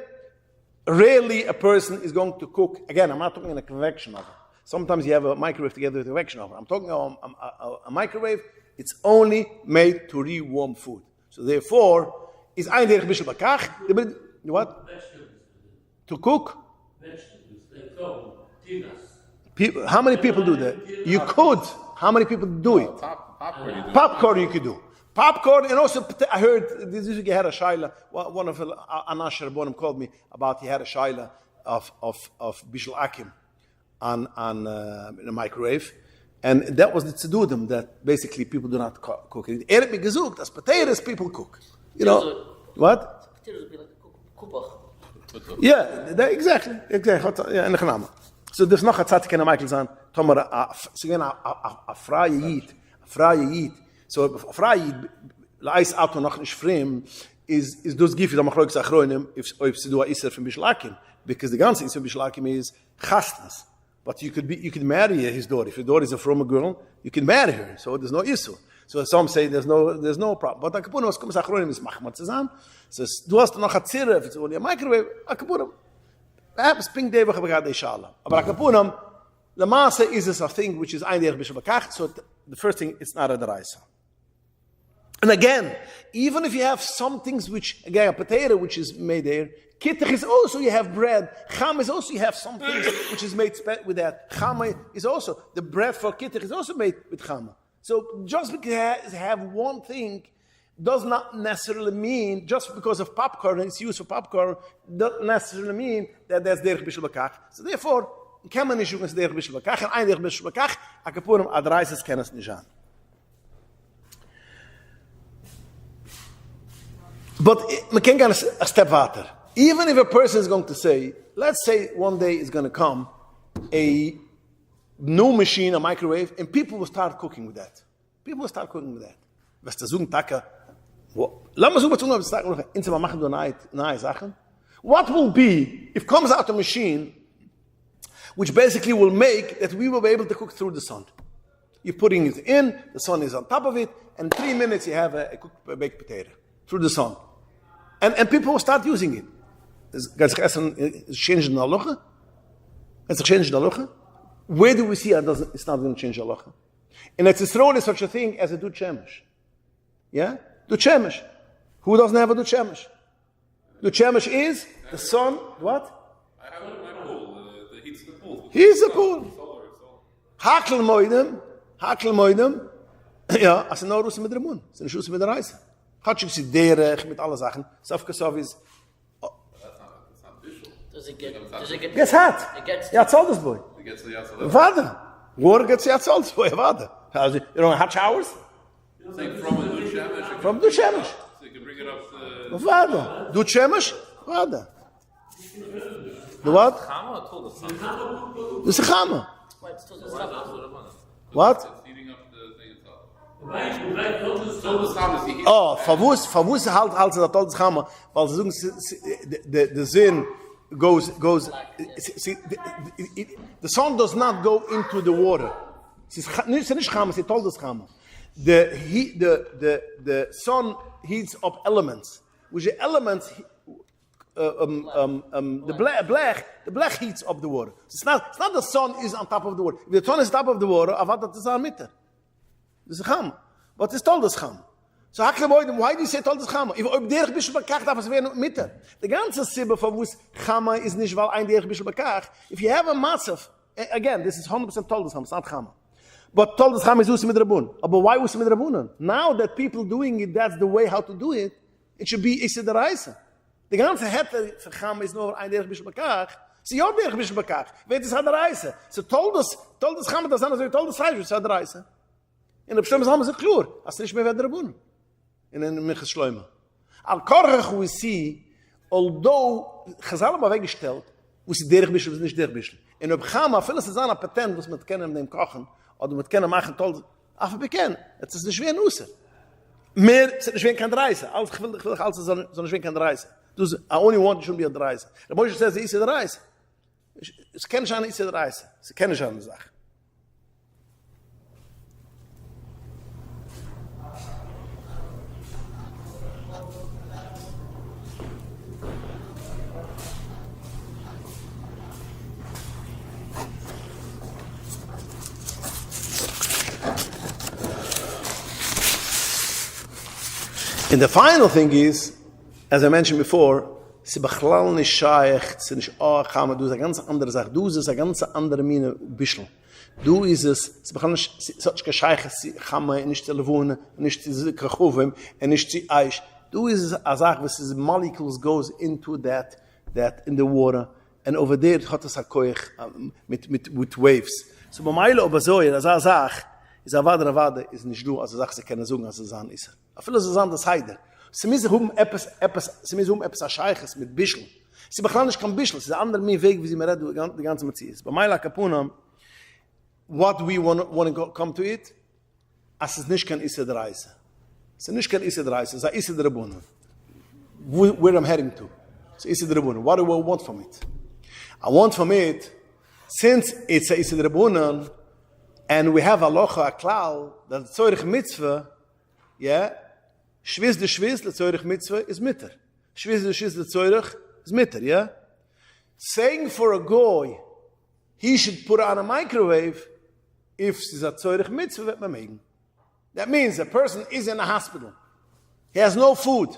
rarely a person is going to cook. Again, I'm not talking in a convection oven. Sometimes you have a microwave together with a convection oven. I'm talking about a microwave. It's only made to re-warm food. So therefore, is ein derech bishul bakach. What? To cook? How many people do that? You could. How many people do it? Popcorn you could do. Popcorn, and also, I heard, this week he had a shaila, one of Anash Rabbonim called me about he had a shaila of Bishul Akim in a microwave, and that was the tzedudim, that basically people do not cook it. Eret gezugt, as potatoes people cook. You know, what? Potatoes would be like a kupach. Yeah, exactly. Yeah, in the Chanama. So there's noch a tzaddik in a Michael Zahn, Tomer, a freie Yid. So a freie Leis Auto noch nicht frem is those gifts that machloik sachronim if sie do a iser from Bishlakim, because the ganze iser Bishlakim is chastnas. But you could marry his daughter. If your daughter is a from girl, you can marry her. So there's no issue. So some say there's no problem. But a kapunim was kommen sachronim is machmat zusammen. So du hast noch a zirre, if it's only a microwave, a kapunim. Perhaps pink day we have inshallah. But a kapunim, the maase is this a thing which is ein derech bishul bakach. So the first thing, it's not a deraisa. And again, even if you have some things which, again, a potato which is made there, kittich is also, you have bread. Chama is also, you have some things which is made with that. Chama is also, the bread for kittich is also made with chama. So just because you have one thing does not necessarily mean, just because of popcorn, it's used for popcorn, doesn't necessarily mean that that's derech bishul bakach. So therefore, kann man nicht derech bishul bakach, and ein derech bishul bakach, a kapurim adreises kennes nishan. But we can go a step further. Even if a person is going to say, let's say one day is going to come a new machine, a microwave, and people will start cooking with that. What will be if comes out a machine which basically will make that we will be able to cook through the sun? You're putting it in, the sun is on top of it, and 3 minutes you have a baked potato through the sun. And people will start using it. Gaat zich change in the halacha? Where do we see it's not going to change the halacha? And it's Yisrael is such a thing as a dut shemesh. Yeah? Dut shemesh. Who doesn't have a dut shemesh? Dut shemesh is the sun, what? I have a pool. He's a pool. Hakel moidem. Ja, als no Russen mit der Mund. Sind nicht Russen mit der Reise. Hat sich sie derech mit alle Sachen. Safkasov is. Does it get? Gets hat. It gets. Ja, soll das boy. It gets to the outside. Warte. War gets ja soll das boy. Warte. Also, you don't hot showers? It's like from a Dutch Shemesh. From the Shemesh. So you can bring it up to Warte. Du Shemesh? Warte. The what? Chama told us. Das ist Chama. Why it's told us What? It's heating up the thing itself. Told us Chama is the heat. Oh, verwus halt das toll das Chama, weil sie sagen the sin goes see, the sun does not go into the water. Es ist nicht Chama, es ist toll das Chama. The sun heats up elements, which the elements the black heats up the water. It's not the sun is on top of the water. If the sun is on top of the water, avat is on mitter. This is cham. But it's told us cham. So why do you say told us cham? If ob derch bist bekach, darf es werden mitter. The ganze sibbe von was chama is nicht weil ein derch bist bekach. If you have a massive, again, this is 100% told us cham, it's not chama. But told us cham is us mit rabun. But why us mit rabunan? Now that people doing it, that's the way how to do it. It should be isse der reise. Die ganze Hette für Chama ist nur ein derch bist bekach. Sie ja derch bist bekach. Wer ist hat der reise? So told us Chama das anders, told us reise, hat der reise. In der bestimmte Chama ist klar, als nicht mehr werden rabun. In ein mich schleimer. Al korach we see, although Chazal aber weggestellt, wo sie derch bist, nicht derch bist. In ob Chama vieles ist ein Patent, was mit kennen dem kochen oder mit kennen machen toll. Aber bekennen, es ist nicht schwer nusse. Mehr ist nicht schwer kein reise. Als ich will alles so nicht schwer kein reise. I only want you should be a reise. Der Moshe says is der reise. Es kenne schon ist der reise. Es kenne schon eine Sache. And the final thing is, as I mentioned before, sie bechlal nicht shaykh, sie nicht chama, du ist eine ganz andere Sache. Du ist eine ganz andere Mine Bischel. Du ist es, sie bechlal nicht, solch shaykh, sie chama, nicht zu lewunen, nicht zu kachuvim, und nicht zu eich. Du ist es eine Sache, was is molecules goes into that in the water, and over there hat es a koich mit waves. So bei Meile aber so, das eine Sache, ist avada, ist nicht du, also Sache, sie können sagen, als es an ist. Aber viele sagen, das heider. Sie müssen etwas Scheiches mit Bischel. Sie beklagen nicht kein Bischel, es ist ein anderer Weg, wie sie mir reden, die ganze Metzies ist. Bei Meila Kapuna, what we want to come to it, es ist nicht kein Isse der Reise. Es ist nicht kein Isse der Reise, es ist ein Isse der Rebunen. Where I'm heading to. It's Isse der Rebunen. What do I want from it? I want from it, since it's a Isse der Rebunen, and we have a klal, that Zorich Mitzvah, yeah, Schwiz de Zorich Mitzvah is mitter. Schwiz de Zorich is mitter, yeah? Saying for a goy, he should put on a microwave, if it's a Zorich Mitzvah, wird man machen. That means a person is in a hospital. He has no food.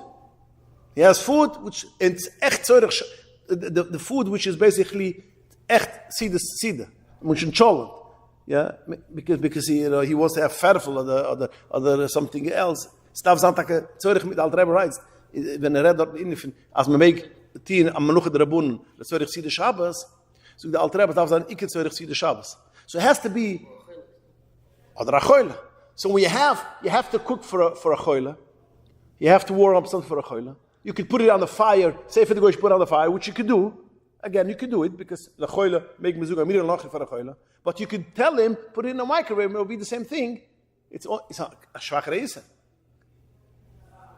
He has food, which it's echt Zorich, the food which is basically echt Sida, which in Cholent. Yeah, because he wants to have farfel or something else. Stav Santake Zurich mit Alter Rebbe writes, wenn redt dort in als man make 10 am noch der Rabun, das Zurich sie der Shabbos, so der Alter Rebbe darf sagen, ich Zurich sie der Shabbos. So it has to be oder a choile. So when you have to cook for a choile. You have to warm up something for a choile. You could put it on the fire, say for the goyish put it on the fire, which you could do. Again, you could do it because the choile make me zuga mir noch for a choile. But you could tell him, put it in a microwave, it will be the same thing. It's a schwachere Isse.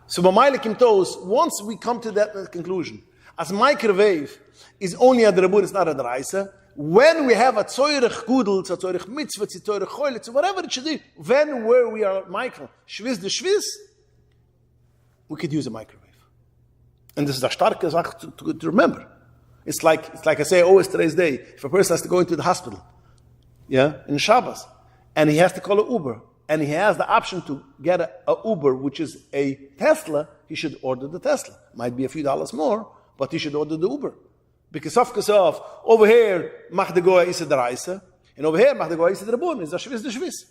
So once we come to that conclusion, as microwave is only a drabur, it's not a draisa. When we have a tzoyrech gudel, a tzoyrech mitzvah, a tzoyrech choyle, so whatever it should be, where we are micro, shviz de shviz, we could use a microwave. And this is a starke Sache to remember. It's like I say always today's day, if a person has to go into the hospital, yeah, in Shabbos, and he has to call an Uber, and he has the option to get a Uber, which is a Tesla, he should order the Tesla. Might be a few dollars more, but he should order the Uber. Because of Kasov, over here, mach the goy is the reise, and over here, mach the goy is the rabun, is the shviz.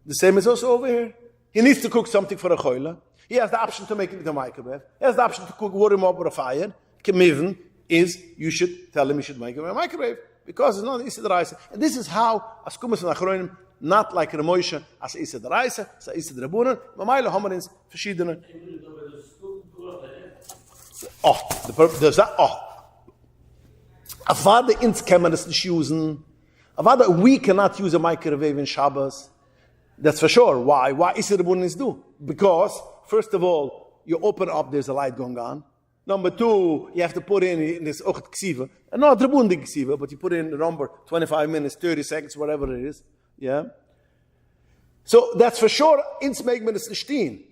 The same is also over here. He needs to cook something for a choila. He has the option to make it in the microwave. He has the option to cook warm up or a fire. Kemiven is, you should tell him he should make it in a microwave, because it's not Issa the Reise. And this is how, as Kumas and Achronim, not like Ramosha, as Issa the Reise, as Issa the Rabunan, Mamaila Homerins, verschiedene. There's that, Avada ins kann man das nicht usen. Avada, we cannot use a microwave in Shabbos. That's for sure. Why? Why Issa the Rabunan is do? Because, first of all, you open up, there's a light going on. Number two, you have to put in this ochet ksiva. And not Rabundi ksiva, but you put in the number 25 minutes, 30 seconds, whatever it is. Yeah? So that's for sure, ins megmen is nishtien.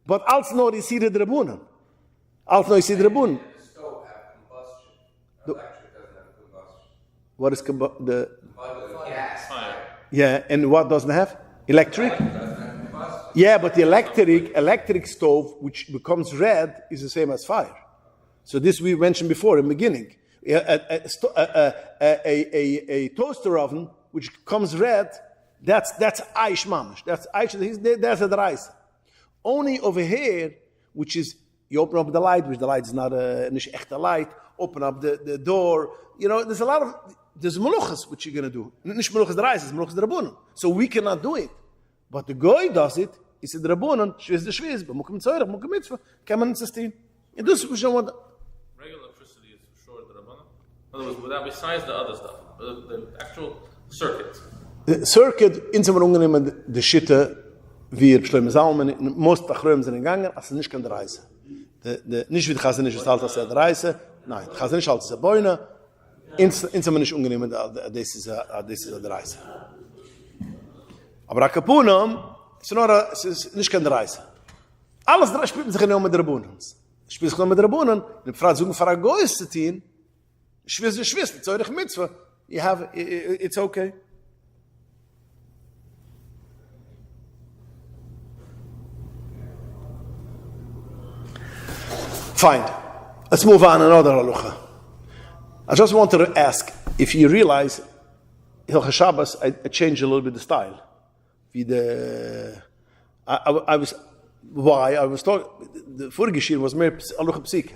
But als no is hier the Rabunan. Als no is hier the Rabunan. The stove have combustion. Electric doesn't have combustion. What is the gas. Fire. Yeah, and what doesn't have? Electric? Yeah, but the electric stove, which becomes red, is the same as fire. So this we mentioned before in the beginning. A toaster oven, which becomes red, that's aish mamash. That's aish. That's a rice. Only over here, which is you open up the light, which the light is not a echte light. Open up the door. You know, there's a lot of meluchas which you're going to do. Nicht meluchas the rice, it's meluchas the rabunan. So we cannot do it. But the guy does it. He said, "Rabunan, shviz the shviz, but mukem tzorach, mukem mitzvah, can man sustain." And this we don't want. Regular electricity is for sure the Rabbana. In other words, without besides the other stuff, the actual circuit. The circuit in some ungenehmen the shitte wir schlimme Salmen most achroim sind gegangen, als nicht kann der Reise. The nicht wie Chazen nicht halt als der Reise. Nein, Chazen nicht halt der Boine. In some nicht ungenehmen this is der Reise. Aber Kapunam es ist nicht kein Reise. Alles drei spielt sich genommen mit der Rabunan. Spielt sich genommen mit der Rabunan. Die Frau suchen für ein Goyes zu tun. Schwiss, mit Zeurich Mitzvah. You have, it's okay. Fine. Let's move on another halacha. I just wanted to ask if you realize, Hilchah Shabbos, I changed a little bit the style. I was talking. The vorige Shiur was more alucha psike.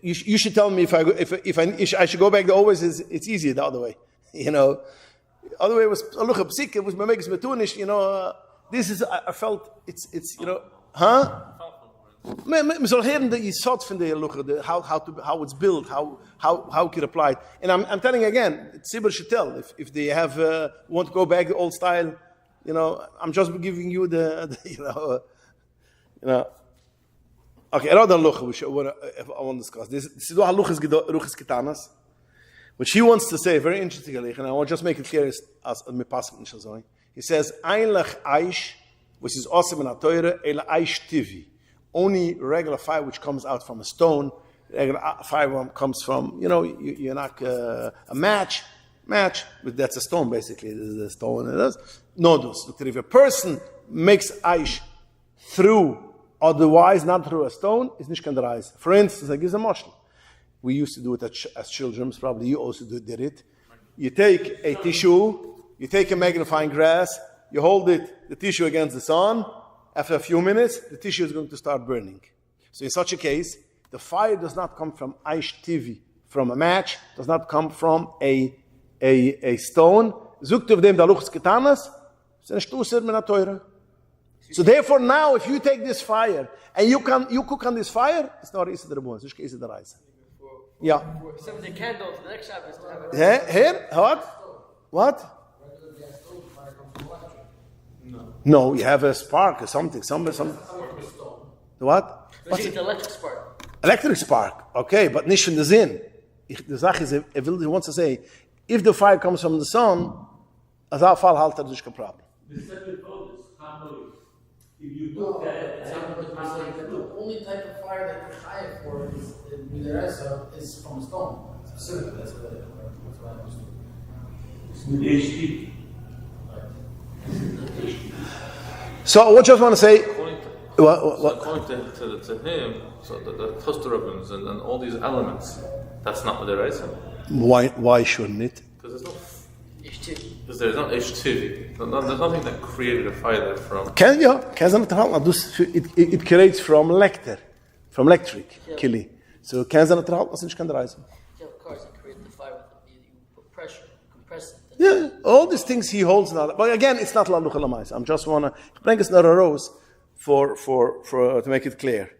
You should tell me if I should go back to always. It's easier the other way. You know, other way was alucha psike. It was memeges metunish. You know, this is I felt it's you know, huh? We shall hear the yisod from the alucha, how it's built, how it can apply it. And I'm telling again, Tzibur should tell if they have want to go back to old style. You know, I'm just giving you the you know. Okay, another halacha which I want to discuss. This is the halacha ruchas ketanas, which he wants to say very interestingly, and I want to just make it clear as me pasuk nishazoi. He says, "Einlech aish," which is awesome in a Torah, "Ela aish tivi." Only regular fire which comes out from a stone. Regular fire comes from, you know, you knock a match, but that's a stone basically. There's a stone. It is. Nodus. If a person makes aish through, otherwise not through a stone, it's nicht kan der Eis. For instance, I give a moshel. We used to do it as children. Probably you also did it. You take a tissue, you take a magnifying glass, you hold the tissue against the sun. After a few minutes, the tissue is going to start burning. So in such a case, the fire does not come from aish tivi, from a match, does not come from a stone. Zukt of them the luchs ketanas, so therefore now, if you take this fire and you cook on this fire, it's not Issa the Rabun, it's Issa the Reise. Yeah. Except the candle to the next Shabbos to have it. Here? What? No, you have a spark or something. The what? But it's electric spark. Electric spark. Okay, but nicht von der Sinn. The Sache is, he wants to say, if the fire comes from the sun, as our fall halt there's no problem. The second bonus, if you do that, The only type of fire that you're high for is is from a stone. Specifically, that's what I understood. with HD. So I just want to say, According to him, so the Tostarabins and all these elements, that's not Midaraisa. Why shouldn't it? Because there's no Ishtivi. There's nothing that created a fire there from. It creates from electric, kili. So can not reisen. Yeah, of course, it creates the fire with you put pressure, compress it. Yeah, all these things he holds now. But again, it's not laluch lamais. I'm just wanna bring us another rose for to make it clear.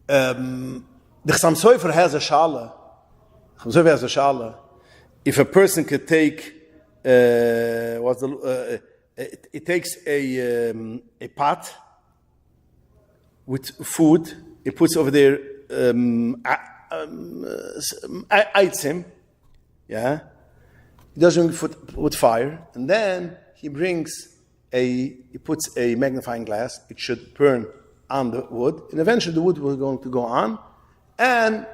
The Chassam Sofer has a shala. If a person could take, it takes a pot with food, it puts over there aitzim, yeah. He does it with fire, and then he puts a magnifying glass. It should burn on the wood, and eventually the wood was going to go on, and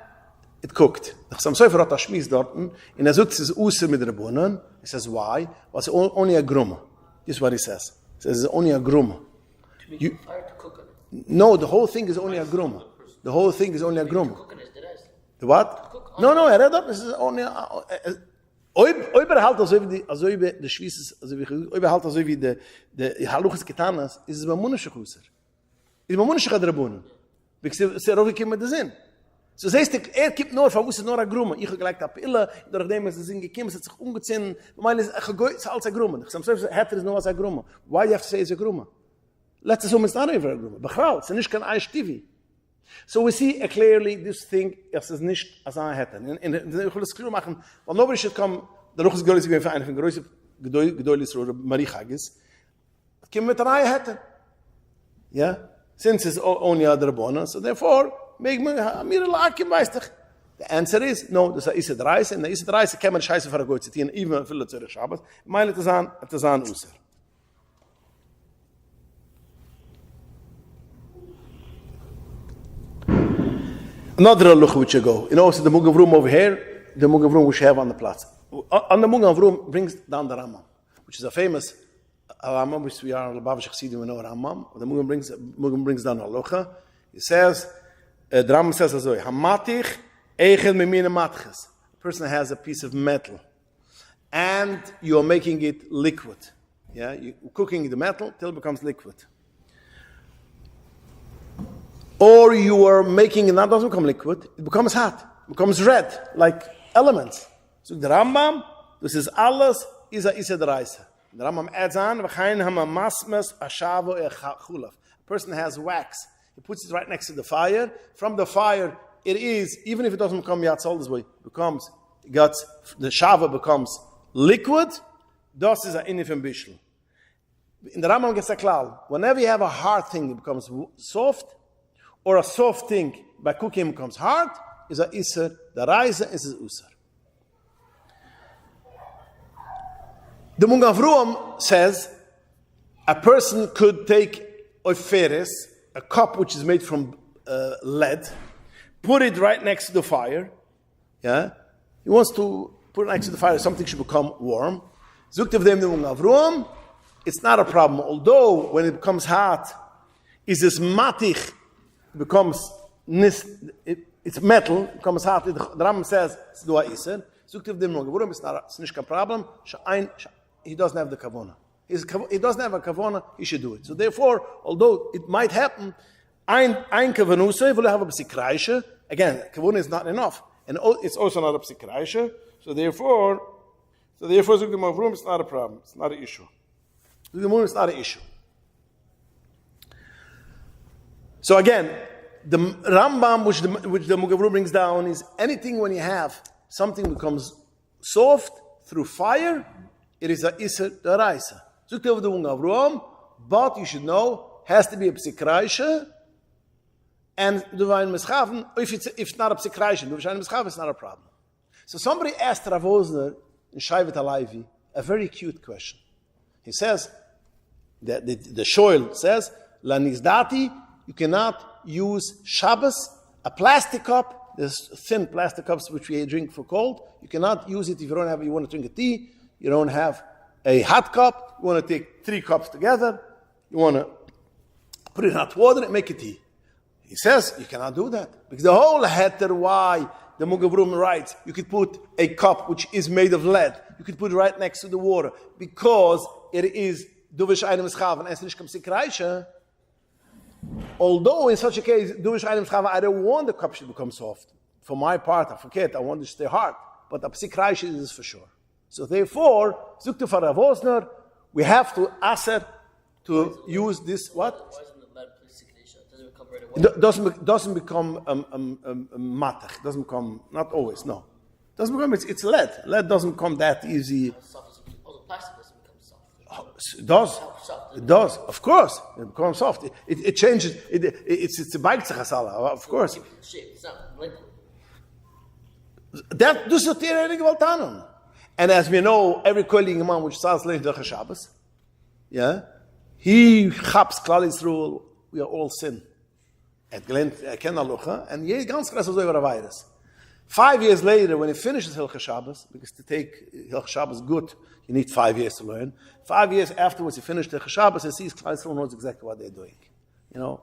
it cooked. The Chassam Sofer hat Shmiz dorten, in Azut is User mit Rebunen. He says why? Well, it's only a gruma. This is what he says. He says it's only a gruma. Fire to cook it. No, the whole thing is only a gruma. The whole thing is only a gruma. Cooking is the rest. The what? No, I read that. This is only halt also wie the Schweiz, also wie halt also wie the Haluchas Ketanas, is es Mamunische Chuser. Is Mamunische Rebunen. Because c'est rovi kim mit the Sinn. So heißt, gibt nur, verwusst nur ein Grummen. Ich habe gleich die Pille, durch dem es sind gekommen, es hat sich umgezogen. Normal ist es als ein Grummen. Ich sage, Heter ist nur als ein Grummen. Why do you have to say it's a Grummen? Let's assume it's not even a Grummen. Bechral, es ist nicht kein Eishtivi. So we see clearly this thing, es ist nicht als ein Heter. Und ich will das klar machen, weil nobody should come, der Ruch ist Gdoli, wie eine von größeren Gdolis oder Marichagis, es kommt mit einer Heter. Yeah? Since it's only a Drabona, so therefore, the answer is no. There's a Isad Reise, and the Isad Reise can man scheiße for a good city, even if it's a Shabbos. Mile it is on User. Another look which you go. You know, so the Mug of Room over here, the Mug of Room which you have on the Platz. On the Mug of Room brings down the Rambam, which is a famous Rambam, which we are Lubavitch Chassidim, we know Rambam. The Mug brings down Halacha. He says. The Rambam says as well, Hamatich eichel memine matches. A person has a piece of metal, and you are making it liquid. Yeah, you're cooking the metal till it becomes liquid. Or you are making it, that doesn't become liquid, it becomes hot, it becomes red, like elements. So the Rambam, this is alles, is a Reise. The Rambam adds on, V'chayin hamamasmes ashavo echulaf. A person has wax. He puts it right next to the fire. From the fire, it is, even if it doesn't become yatzol this way, the shava becomes liquid. Das is a inifim bishul. In the Rambam gets a klal. Whenever you have a hard thing, it becomes soft, or a soft thing by cooking becomes hard, is a iser. The Reise is a usar. The Mung Avruam says a person could take oiferes, a cup which is made from lead, put it right next to the fire. Yeah, he wants to put it next to the fire. Something should become warm. Zukt of them the Mung Avruam. It's not a problem. Although when it becomes hot, is this matich becomes it's metal. It becomes hot. The Rambam says it's dua iser. Zukt of them Mung Avruam. It's not a problem. He doesn't have the kavona. He doesn't have a kavona, he should do it. So therefore, although it might happen, ein kavanusa, will have a psikreisha. Again, kavona is not enough. And it's also not a psikreisha. So therefore, it's not a problem. It's not an issue. It's not an issue. So again, the Rambam, which the Mugavru brings down, is anything when you have something becomes soft through fire, it is a Isser Daraisa. But you should know, has to be a psikreisha, and if it's not a psikreisha, it's not a problem. So somebody asked Rav Osner in Shaivet Halayvi a very cute question. He says, that the shoil says, La nizdati, you cannot use Shabbos, a plastic cup, there's thin plastic cups which we drink for cold, you cannot use it if you want to drink a tea, you don't have a hot cup, You want to take 3 cups together. You want to put it in hot water and make a tea. He says you cannot do that. Because the whole heter why the Mugavrum writes, you could put a cup which is made of lead. You could put it right next to the water. Because it is duvish einem schaven, es nicht kommt reiche. Although in such a case, duvish einem schaven, I don't want the cup to become soft. For my part, I forget, I want it to stay hard. But the psik reiche is for sure. So therefore, zukte for Rav Osner, we have to aser to use this, what? Why isn't the lead plastic ratio? Doesn't become right away. It doesn't become matach. Doesn't become, not always, no. Doesn't become, it's lead. Lead doesn't become that easy. Soft. Also, plastic doesn't become soft. It does. Soft. It does. Of course. It becomes soft. It changes. It's a bike tzachasala, of course. Shape. It's not liquid. That does not tear any gewaltanon. And as we know, every koiling man which starts learning the Shabbos, yeah, he chaps Klal Yisrael, we are all sin. At Glen Ken Alucha, and he ganz krass over a virus. 5 years later, when he finishes Hilchah Shabbos, because to take Hilchah Shabbos good, you need 5 years to learn. 5 years afterwards, he finished Hilchah Shabbos, he sees Klal Yisrael knows exactly what they're doing. You know,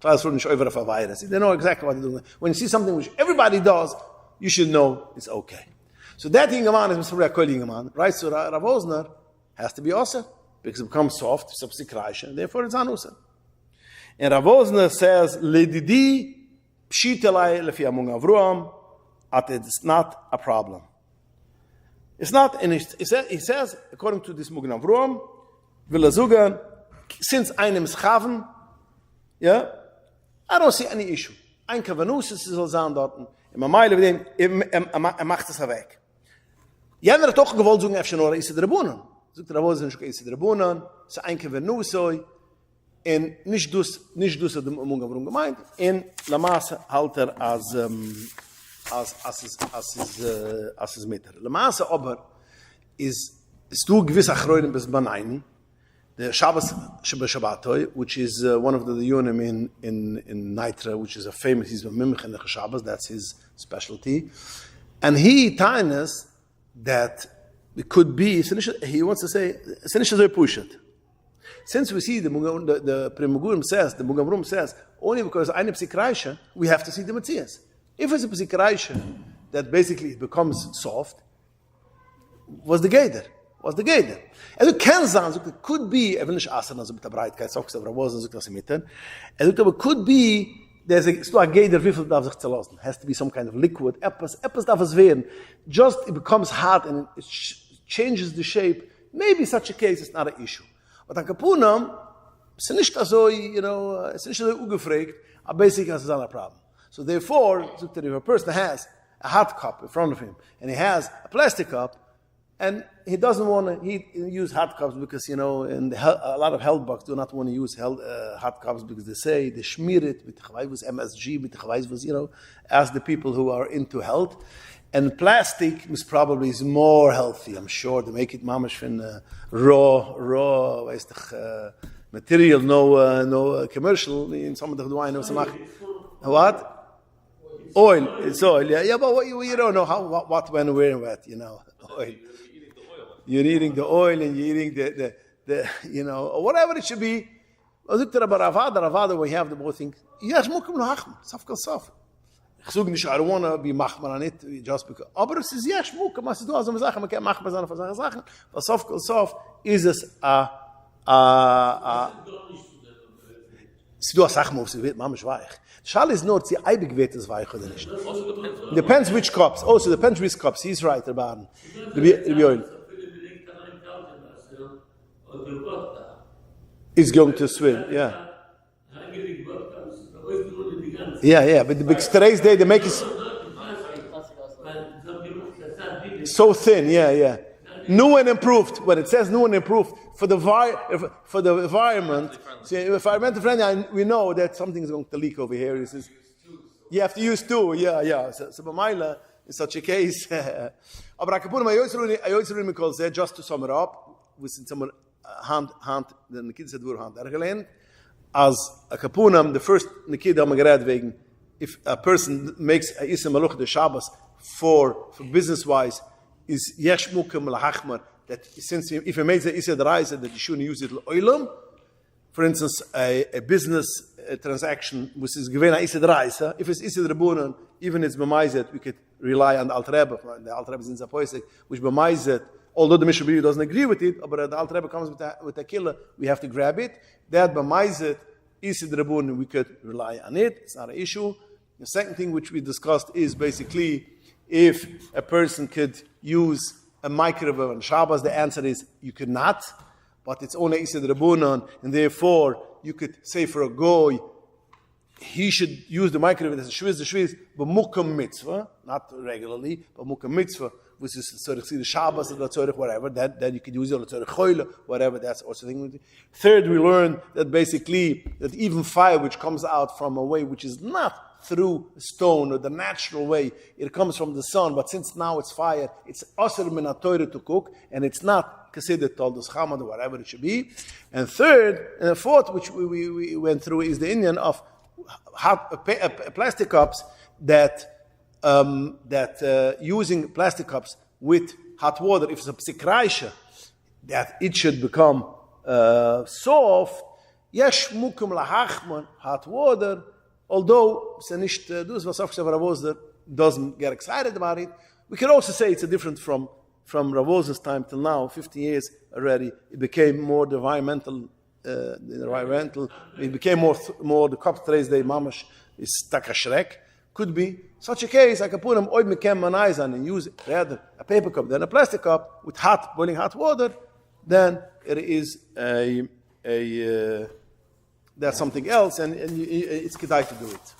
Klal Yisrael is over a virus. They know exactly what they're doing. When you see something which everybody does, you should know it's okay. So that Ingaman is Mr. Rakol Ingaman. Right, so Rav Osner has to be Oser, because it becomes soft, and therefore it's Anusa. And Rav Osner says, Ledidi pshitelai lefi among Avruam, at it's not a problem. It's not, and he says, according to this Mugan Avruam, Vilazugan, since einem schaven, yeah, I don't see any issue. Ein Kavanus ist soll sein dort. Im Meile mit dem, macht es weg. Jener hat auch gewollt sagen, efter nur ist der Rabunan. Sagt der Rabunan, ist der Rabunan, es ist ein Kavanusoi, und nicht dus dem Umgang gemeint, in la Masse halt als es Mitter. La Masse aber ist du gewiss Achroiden bis Banaini, the Shabbos Shabbatoi, which is one of the Yunim in Nitra, which is a famous, he's a Mimich in the Shabbos, that's his specialty. And he telling us that it could be, he wants to say, since we see the Mugamrum says, only because eine Psikreisha, we have to see the Metzias. If it's a Psikreisha that basically it becomes soft, was the Geder. Also can sagen, it could be, even nicht Asan, also mit der Breitkeit, sagst du, aber was sagt das mitten. Aber could be, there's a Geder, wie viel darf sich zerlassen? Has to be some kind of liquid. Etwas darf es werden. Just it becomes hard and it changes the shape. Maybe such a case is not an issue. But an Kapunam, it's nicht so, it's nicht so ungefragt, but basically it's not a problem. So therefore, if a person has a hot cup in front of him, and he has a plastic cup, and he doesn't want to use hot cups because, a lot of health bugs do not want to use hot cups because they say they schmear it with MSG, ask the people who are into health. And plastic is more healthy, I'm sure. They make it mamash from raw, material, no commercial. In some of the wine, what? Oil. It's oil. Yeah, but you don't know what, when, where, and what. Oil. You're eating the oil and you're eating the or whatever it should be. Ravada, we have the both things. Yes, mukum lahachma. Safkal saf. I don't want to be machmar on it just because. Aber es ist yes, mukum. Was du also sagen, man kann machmar sein auf solche Sachen. Was safkal saf ist es Sie do a Sachmov, sie wird mamisch weich. Schal ist nur, sie eibig wird es weich oder nicht. Depends which cups. Also depends which cups. He's right, der Baden. Is going to swim, yeah. Yeah, but the big strays they make it so thin, yeah. New and improved. When it says new and improved, for the environment, environmental friendly, we know that something is going to leak over here. He says, you have to use two, yeah. So Bamaila, in such a case, just to sum it up, we send someone hand, the kids said, hand ergelernt, as a kapunam, the first nikid amagrad wegen, if a person makes a isem maluch the Shabbos for business wise, is yesh mukem lahachmer, that since if you made the Isser D'Oraisa that you shouldn't use it l'olam, for instance, a business transaction which is given Isser D'Oraisa, if it's Isser D'Rabunan, even it's b'maizet, we could rely on the Alter Rebbe. The Alter Rebbe is in Zapoisek, which b'maizet, although the Mishnah Berurah doesn't agree with it, but the Alter Rebbe comes with a killer, we have to grab it. That b'maizet, Isser D'Rabunan, we could rely on it. It's not an issue. The second thing which we discussed is basically if a person could use a microwave on Shabbos. The answer is you could not, but it's only Isser D'Rabunan, and therefore you could say for a goy, he should use the microwave as a shviz, but mukam mitzvah, not regularly, but mukam mitzvah, which is the Shabbos or whatever, that you could use it or choyle, whatever, that's also thing. Third, we learned that basically, that even fire which comes out from a way which is not through a stone or the natural way, it comes from the sun, but since now it's fire, it's asr min ha-Torah to cook, and it's not considered toldos chamad or whatever it should be. And third, and fourth, which we went through, is the Indian of plastic cups that using plastic cups with hot water, if it's a psikraisha, that it should become soft. Yesh mukum lahachman, hot water, although doesn't get excited about it. We can also say it's a different from Rav Oza's time till now, 50 years already. It became more environmental. It became more the cup today's day mamash is takashrek. Could be such a case. I can put them oil mekem manayzan and use rather a paper cup than a plastic cup with boiling hot water. Then it is that's something else, and it's kedai to do it.